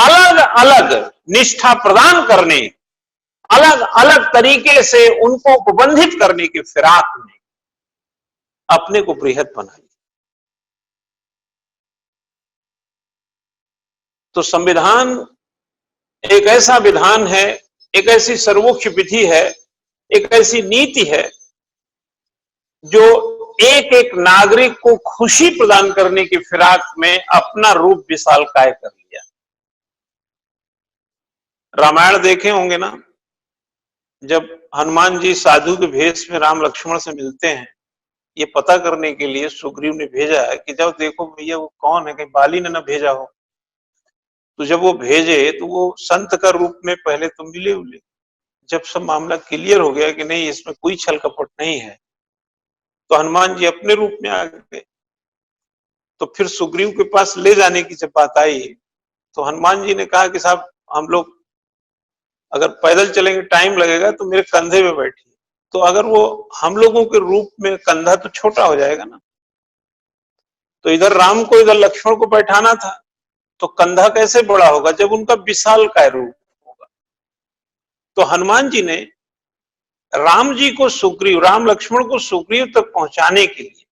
अलग अलग निष्ठा प्रदान करने, अलग अलग तरीके से उनको उपबंधित करने की फिराक में अपने को बृहत बनाई। तो संविधान एक ऐसा विधान है, एक ऐसी सर्वोच्च विधि है, एक ऐसी नीति है जो एक एक नागरिक को खुशी प्रदान करने की फिराक में अपना रूप विशालकाय कर लिया। रामायण देखे होंगे ना, जब हनुमान जी साधु के भेष में राम लक्ष्मण से मिलते हैं, ये पता करने के लिए सुग्रीव ने भेजा है कि जब देखो भैया वो कौन है, कहीं बाली ने ना भेजा हो। तो जब वो भेजे तो वो संत का रूप में पहले तो मिले उले, जब सब मामला क्लियर हो गया कि नहीं इसमें कोई छल कपट नहीं है, तो हनुमान जी अपने रूप में आ गए। तो फिर सुग्रीव के पास ले जाने की जब बात आई तो हनुमान जी ने कहा कि साहब हम लोग अगर पैदल चलेंगे टाइम लगेगा तो मेरे कंधे में बैठिए। तो अगर वो हम लोगों के रूप में, कंधा तो छोटा हो जाएगा ना, तो इधर राम को इधर लक्ष्मण को बैठाना था, तो कंधा कैसे बड़ा होगा जब उनका विशालकाय रूप होगा। तो हनुमान जी ने राम जी को सुग्रीव, राम लक्ष्मण को सुग्रीव तक पहुंचाने के लिए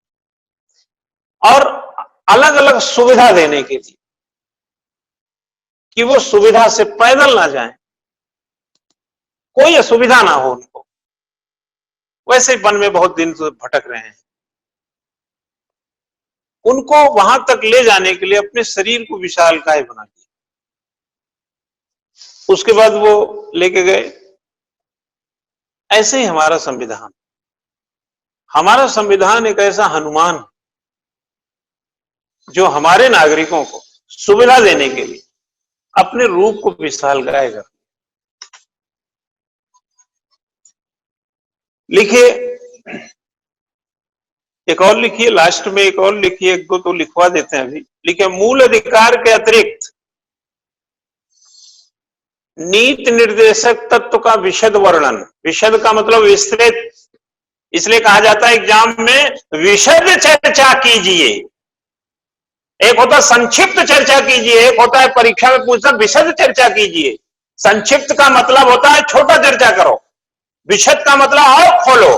और अलग अलग सुविधा देने के लिए कि वो सुविधा से पैदल ना जाएं, कोई असुविधा ना हो उनको, वैसे वन में बहुत दिन से भटक रहे हैं, उनको वहां तक ले जाने के लिए अपने शरीर को विशालकाय बना दिया। उसके बाद वो लेके गए। ऐसे ही हमारा संविधान एक ऐसा हनुमान जो हमारे नागरिकों को सुविधा देने के लिए अपने रूप को विशालकाय कर। लिखिए, एक और लिखिए, लास्ट में एक और लिखिए, एक दो तो लिखवा देते हैं अभी। लिखिए, मूल अधिकार के अतिरिक्त नीति निर्देशक तत्व का विशद वर्णन। विशद का मतलब विस्तृत, इसलिए कहा जाता है एग्जाम में विशद चर्चा कीजिए। एक होता है संक्षिप्त चर्चा कीजिए, एक होता है परीक्षा में पूछना विशद चर्चा कीजिए। संक्षिप्त का मतलब होता है छोटा चर्चा करो, विशद का मतलब और खोलो।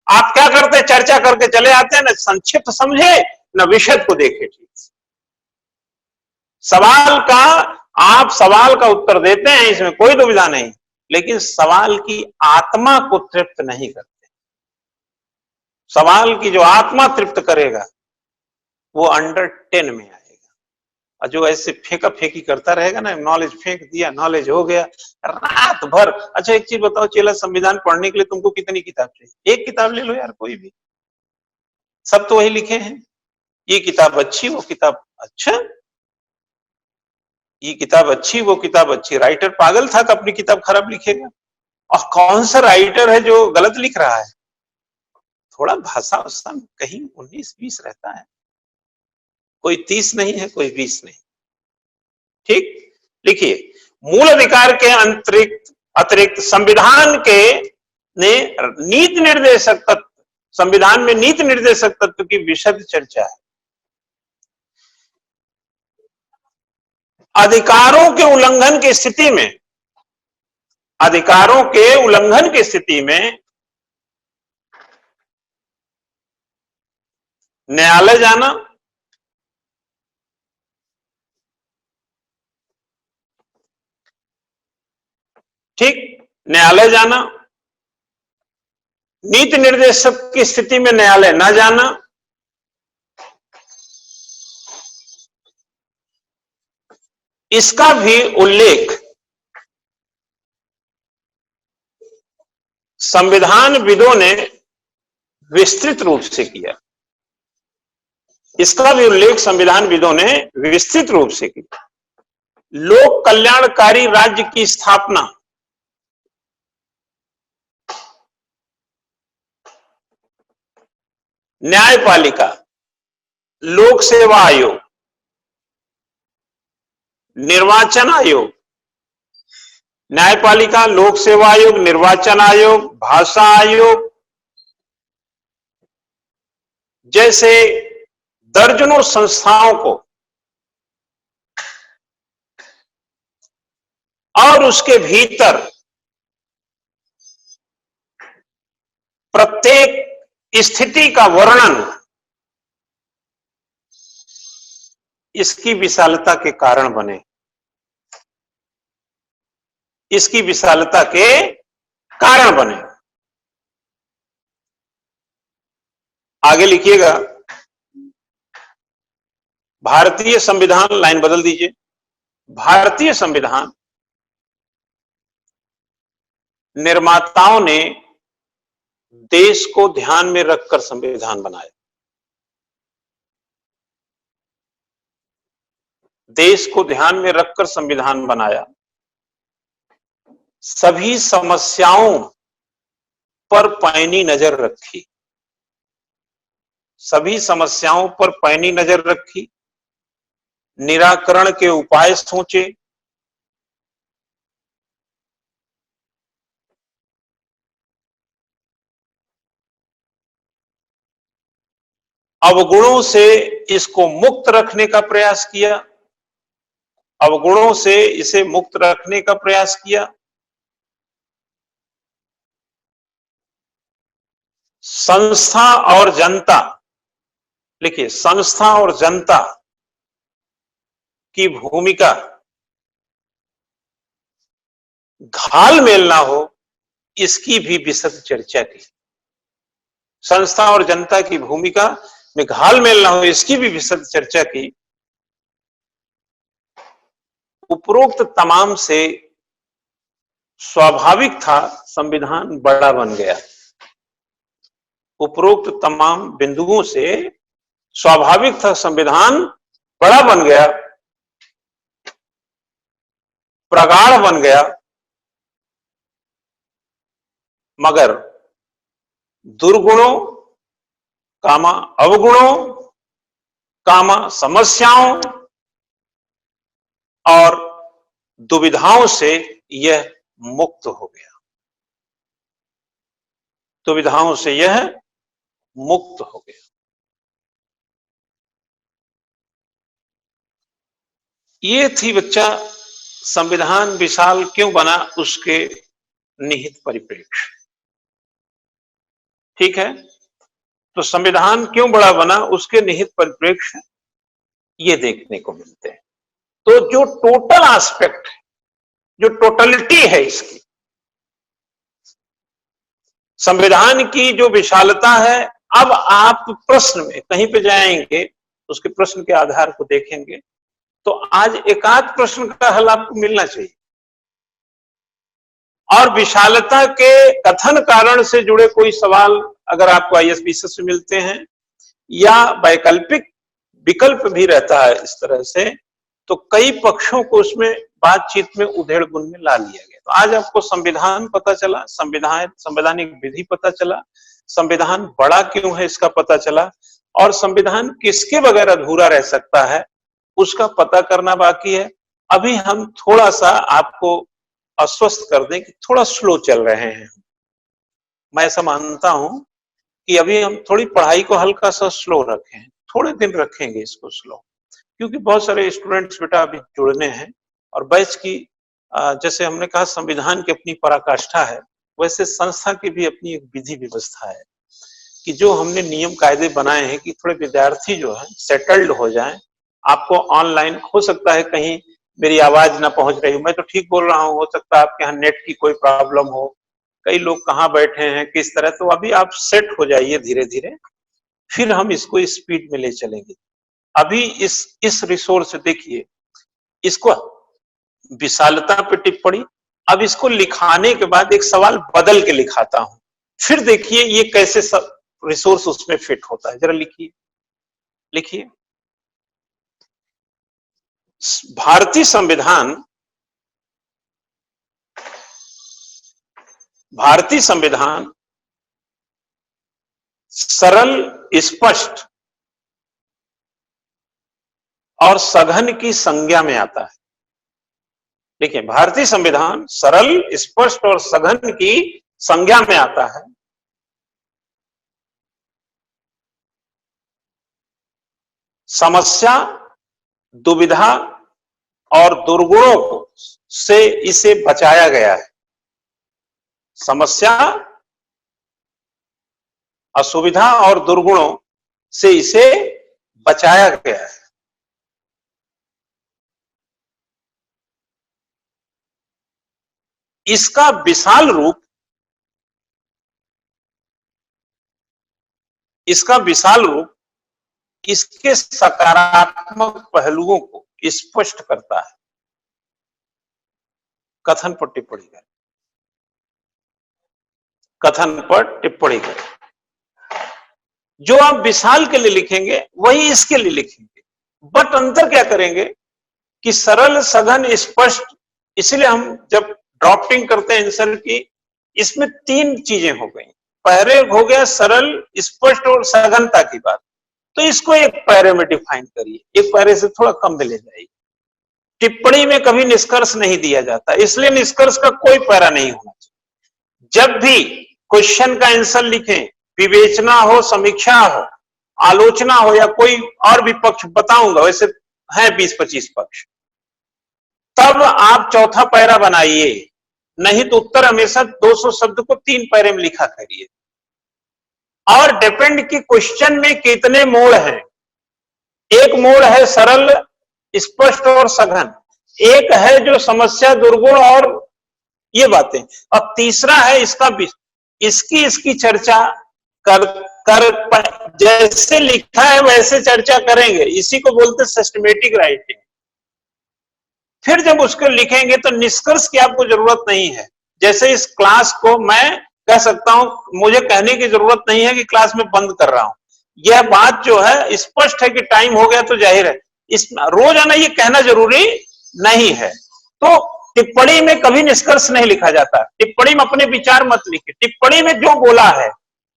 आप क्या करते हैं, चर्चा करके चले आते हैं, ना संक्षिप्त समझे ना विशद को देखे। ठीक सवाल का, आप सवाल का उत्तर देते हैं, इसमें कोई दुविधा नहीं, लेकिन सवाल की आत्मा को तृप्त नहीं करते। सवाल की जो आत्मा तृप्त करेगा वो अंडर 10 में आएगा, और जो ऐसे फेंका फेंकी करता रहेगा ना, नॉलेज फेंक दिया, नॉलेज हो गया रात भर। अच्छा एक चीज बताओ चेला, संविधान पढ़ने के लिए तुमको कितनी किताब चाहिए? एक किताब ले लो यार, कोई भी, सब तो वही लिखे हैं। ये किताब अच्छी, वो किताब अच्छा, ये किताब अच्छी, वो किताब अच्छी। राइटर पागल था कि अपनी किताब खराब लिखेगा? और कौन सा राइटर है जो गलत लिख रहा है? थोड़ा भाषा उसका कहीं 19-20 रहता है, कोई 30 नहीं है, कोई 20 नहीं। ठीक, लिखिए, मूल अधिकार के अतिरिक्त अतिरिक्त संविधान के ने नीति निर्देशक तत्व, संविधान में नीति निर्देशक तत्व की विशद चर्चा है। अधिकारों के उल्लंघन की स्थिति में, अधिकारों के उल्लंघन की स्थिति में न्यायालय जाना, ठीक, न्यायालय जाना, नीति निर्देशक की स्थिति में न्यायालय ना जाना, इसका भी उल्लेख संविधानविदों ने विस्तृत रूप से किया। इसका भी उल्लेख संविधानविदों ने विस्तृत रूप से किया। लोक कल्याणकारी राज्य की स्थापना, न्यायपालिका, लोक सेवा आयोग, निर्वाचन आयोग, न्यायपालिका, लोक सेवा आयोग, निर्वाचन आयोग, भाषा आयोग जैसे दर्जनों संस्थाओं को और उसके भीतर प्रत्येक स्थिति का वर्णन इसकी विशालता के कारण बने, इसकी विशालता के कारण बने। आगे लिखिएगा, भारतीय संविधान, लाइन बदल दीजिए, भारतीय संविधान निर्माताओं ने देश को ध्यान में रखकर संविधान बनाया। देश को ध्यान में रखकर संविधान बनाया। सभी समस्याओं पर पैनी नजर रखी, सभी समस्याओं पर पैनी नजर रखी, निराकरण के उपाय सोचे, अवगुणों से इसको मुक्त रखने का प्रयास किया, अवगुणों से इसे मुक्त रखने का प्रयास किया। संस्था और जनता, लिखिए, संस्था और जनता की भूमिका घालमेल ना हो, इसकी भी विशद चर्चा की। संस्था और जनता की भूमिका में घालमेल ना हो, इसकी भी विशद चर्चा की। उपरोक्त तमाम से स्वाभाविक था संविधान बड़ा बन गया। उपरोक्त तमाम बिंदुओं से स्वाभाविक था संविधान बड़ा बन गया, प्रगाढ़ बन गया, मगर दुर्गुणों कामा अवगुणों कामा समस्याओं और दुविधाओं से यह मुक्त हो गया, दुविधाओं से यह मुक्त हो गया। ये थी बच्चा संविधान विशाल क्यों बना, उसके निहित परिप्रेक्ष्य। ठीक है, तो संविधान क्यों बड़ा बना, उसके निहित परिप्रेक्ष्य ये देखने को मिलते हैं। तो जो टोटल एस्पेक्ट है, जो टोटलिटी है इसकी, संविधान की जो विशालता है, अब आप प्रश्न में कहीं पे जाएंगे, उसके प्रश्न के आधार को देखेंगे, तो आज एकाध प्रश्न का हल आपको मिलना चाहिए। और विशालता के कथन कारण से जुड़े कोई सवाल अगर आपको आईएएस से मिलते हैं, या वैकल्पिक विकल्प भी रहता है इस तरह से तो कई पक्षों को उसमें बातचीत में उधेड़ बुन में ला लिया गया। तो आज आपको संविधान पता चला, संवैधानिक विधि पता चला, संविधान बड़ा क्यों है इसका पता चला, और संविधान किसके बगैर अधूरा रह सकता है उसका पता करना बाकी है। अभी हम थोड़ा सा आपको आश्वस्त कर दें कि थोड़ा स्लो चल रहे हैं। मैं ऐसा मानता हूं कि अभी हम थोड़ी पढ़ाई को हल्का सा स्लो रखें, थोड़े दिन रखेंगे इसको स्लो, क्योंकि बहुत सारे स्टूडेंट्स बेटा अभी जुड़ने हैं। और बैच की जैसे हमने कहा संविधान की अपनी पराकाष्ठा है, वैसे संस्था की भी अपनी एक विधि व्यवस्था है कि जो हमने नियम कायदे बनाए हैं कि थोड़े विद्यार्थी जो है सेटल्ड हो जाएं। आपको ऑनलाइन हो सकता है कहीं मेरी आवाज ना पहुंच रही हो, मैं तो ठीक बोल रहा हूं, हो सकता है आपके यहाँ नेट की कोई प्रॉब्लम हो, कई लोग कहाँ बैठे हैं किस तरह, तो अभी आप सेट हो जाइए धीरे धीरे, फिर हम इसको स्पीड में ले चलेंगे। अभी इस रिसोर्स देखिए, इसको विशालता पे टिप्पणी, अब इसको लिखाने के बाद एक सवाल बदल के लिखाता हूं, फिर देखिए ये कैसे सब रिसोर्स उसमें फिट होता है। जरा लिखिए, लिखिए। भारतीय संविधान सरल, स्पष्ट और सघन की संज्ञा में आता है। देखिए, भारतीय संविधान सरल, स्पष्ट और सघन की संज्ञा में आता है। समस्या, दुविधा और दुर्गुणों से इसे बचाया गया है। समस्या, असुविधा और दुर्गुणों से इसे बचाया गया है। इसका विशाल रूप, इसके सकारात्मक पहलुओं को स्पष्ट करता है। कथन पर टिप्पणी करें, कथन पर टिप्पणी करें। जो आप विशाल के लिए लिखेंगे वही इसके लिए लिखेंगे, बट अंतर क्या करेंगे कि सरल, सघन, स्पष्ट, इसलिए हम जब ड्राफ्टिंग करते हैं आंसर की, इसमें 3 चीजें हो गई। पहले हो गया सरल, स्पष्ट और सघनता की बात, तो इसको एक पैरे में डिफाइन करिए, एक पैरे से थोड़ा कम में ले जाइए। टिप्पणी में कभी निष्कर्ष नहीं दिया जाता, इसलिए निष्कर्ष का कोई पैरा नहीं होना चाहिए। जब भी क्वेश्चन का आंसर लिखें, विवेचना हो, समीक्षा हो, आलोचना हो या कोई और भी पक्ष बताऊंगा, वैसे है 20-25 पक्ष, तब आप चौथा पैरा बनाइए, नहीं तो उत्तर हमेशा 200 शब्द को 3 पैरे में लिखा करिए। और डिपेंड कि क्वेश्चन में कितने मोड़ हैं। एक मोड़ है सरल, स्पष्ट और सघन, एक है जो समस्या, दुर्गुण और ये बातें, अब तीसरा है इसकी चर्चा कर जैसे लिखा है वैसे चर्चा करेंगे, इसी को बोलते सिस्टमेटिक राइटिंग। फिर जब उसको लिखेंगे तो निष्कर्ष की आपको जरूरत नहीं है। जैसे इस क्लास को मैं कह सकता हूं, मुझे कहने की जरूरत नहीं है कि क्लास में बंद कर रहा हूं, यह बात जो है स्पष्ट है कि टाइम हो गया तो जाहिर है, इस रोजाना ये कहना जरूरी नहीं है। तो टिप्पणी में कभी निष्कर्ष नहीं लिखा जाता, टिप्पणी में अपने विचार मत लिखिए, टिप्पणी में जो बोला है,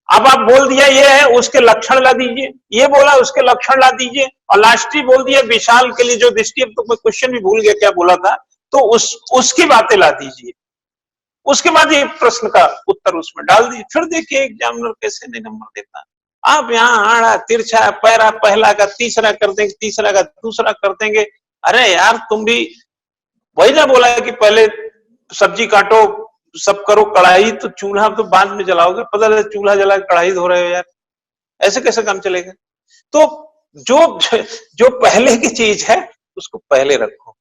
अब आप बोल दिया ये है, उसके लक्षण ला दीजिए, ये बोला उसके लक्षण ला दीजिए, और लास्ट ही बोल दिया विशाल के लिए जो दृष्टि, अब तो मैं क्वेश्चन भी भूल गया क्या बोला था, तो उसकी बातें ला दीजिए, उसके बाद ये प्रश्न का उत्तर उसमें डाल दीजिए। फिर देखिए एग्जामिनर कैसे नहीं नंबर देता। आप यहाँ आड़ा तिरछा पैरा पहला का तीसरा कर देंगे, तीसरा का दूसरा कर देंगे। अरे यार तुम भी वही ना बोला है कि पहले सब्जी काटो, सब करो, कढ़ाई तो चूल्हा तो बाद में जलाओगे, पता है चूल्हा जला के कढ़ाई धो रहे हो यार, ऐसे कैसे काम चलेगा। तो जो पहले की चीज है उसको पहले रखो,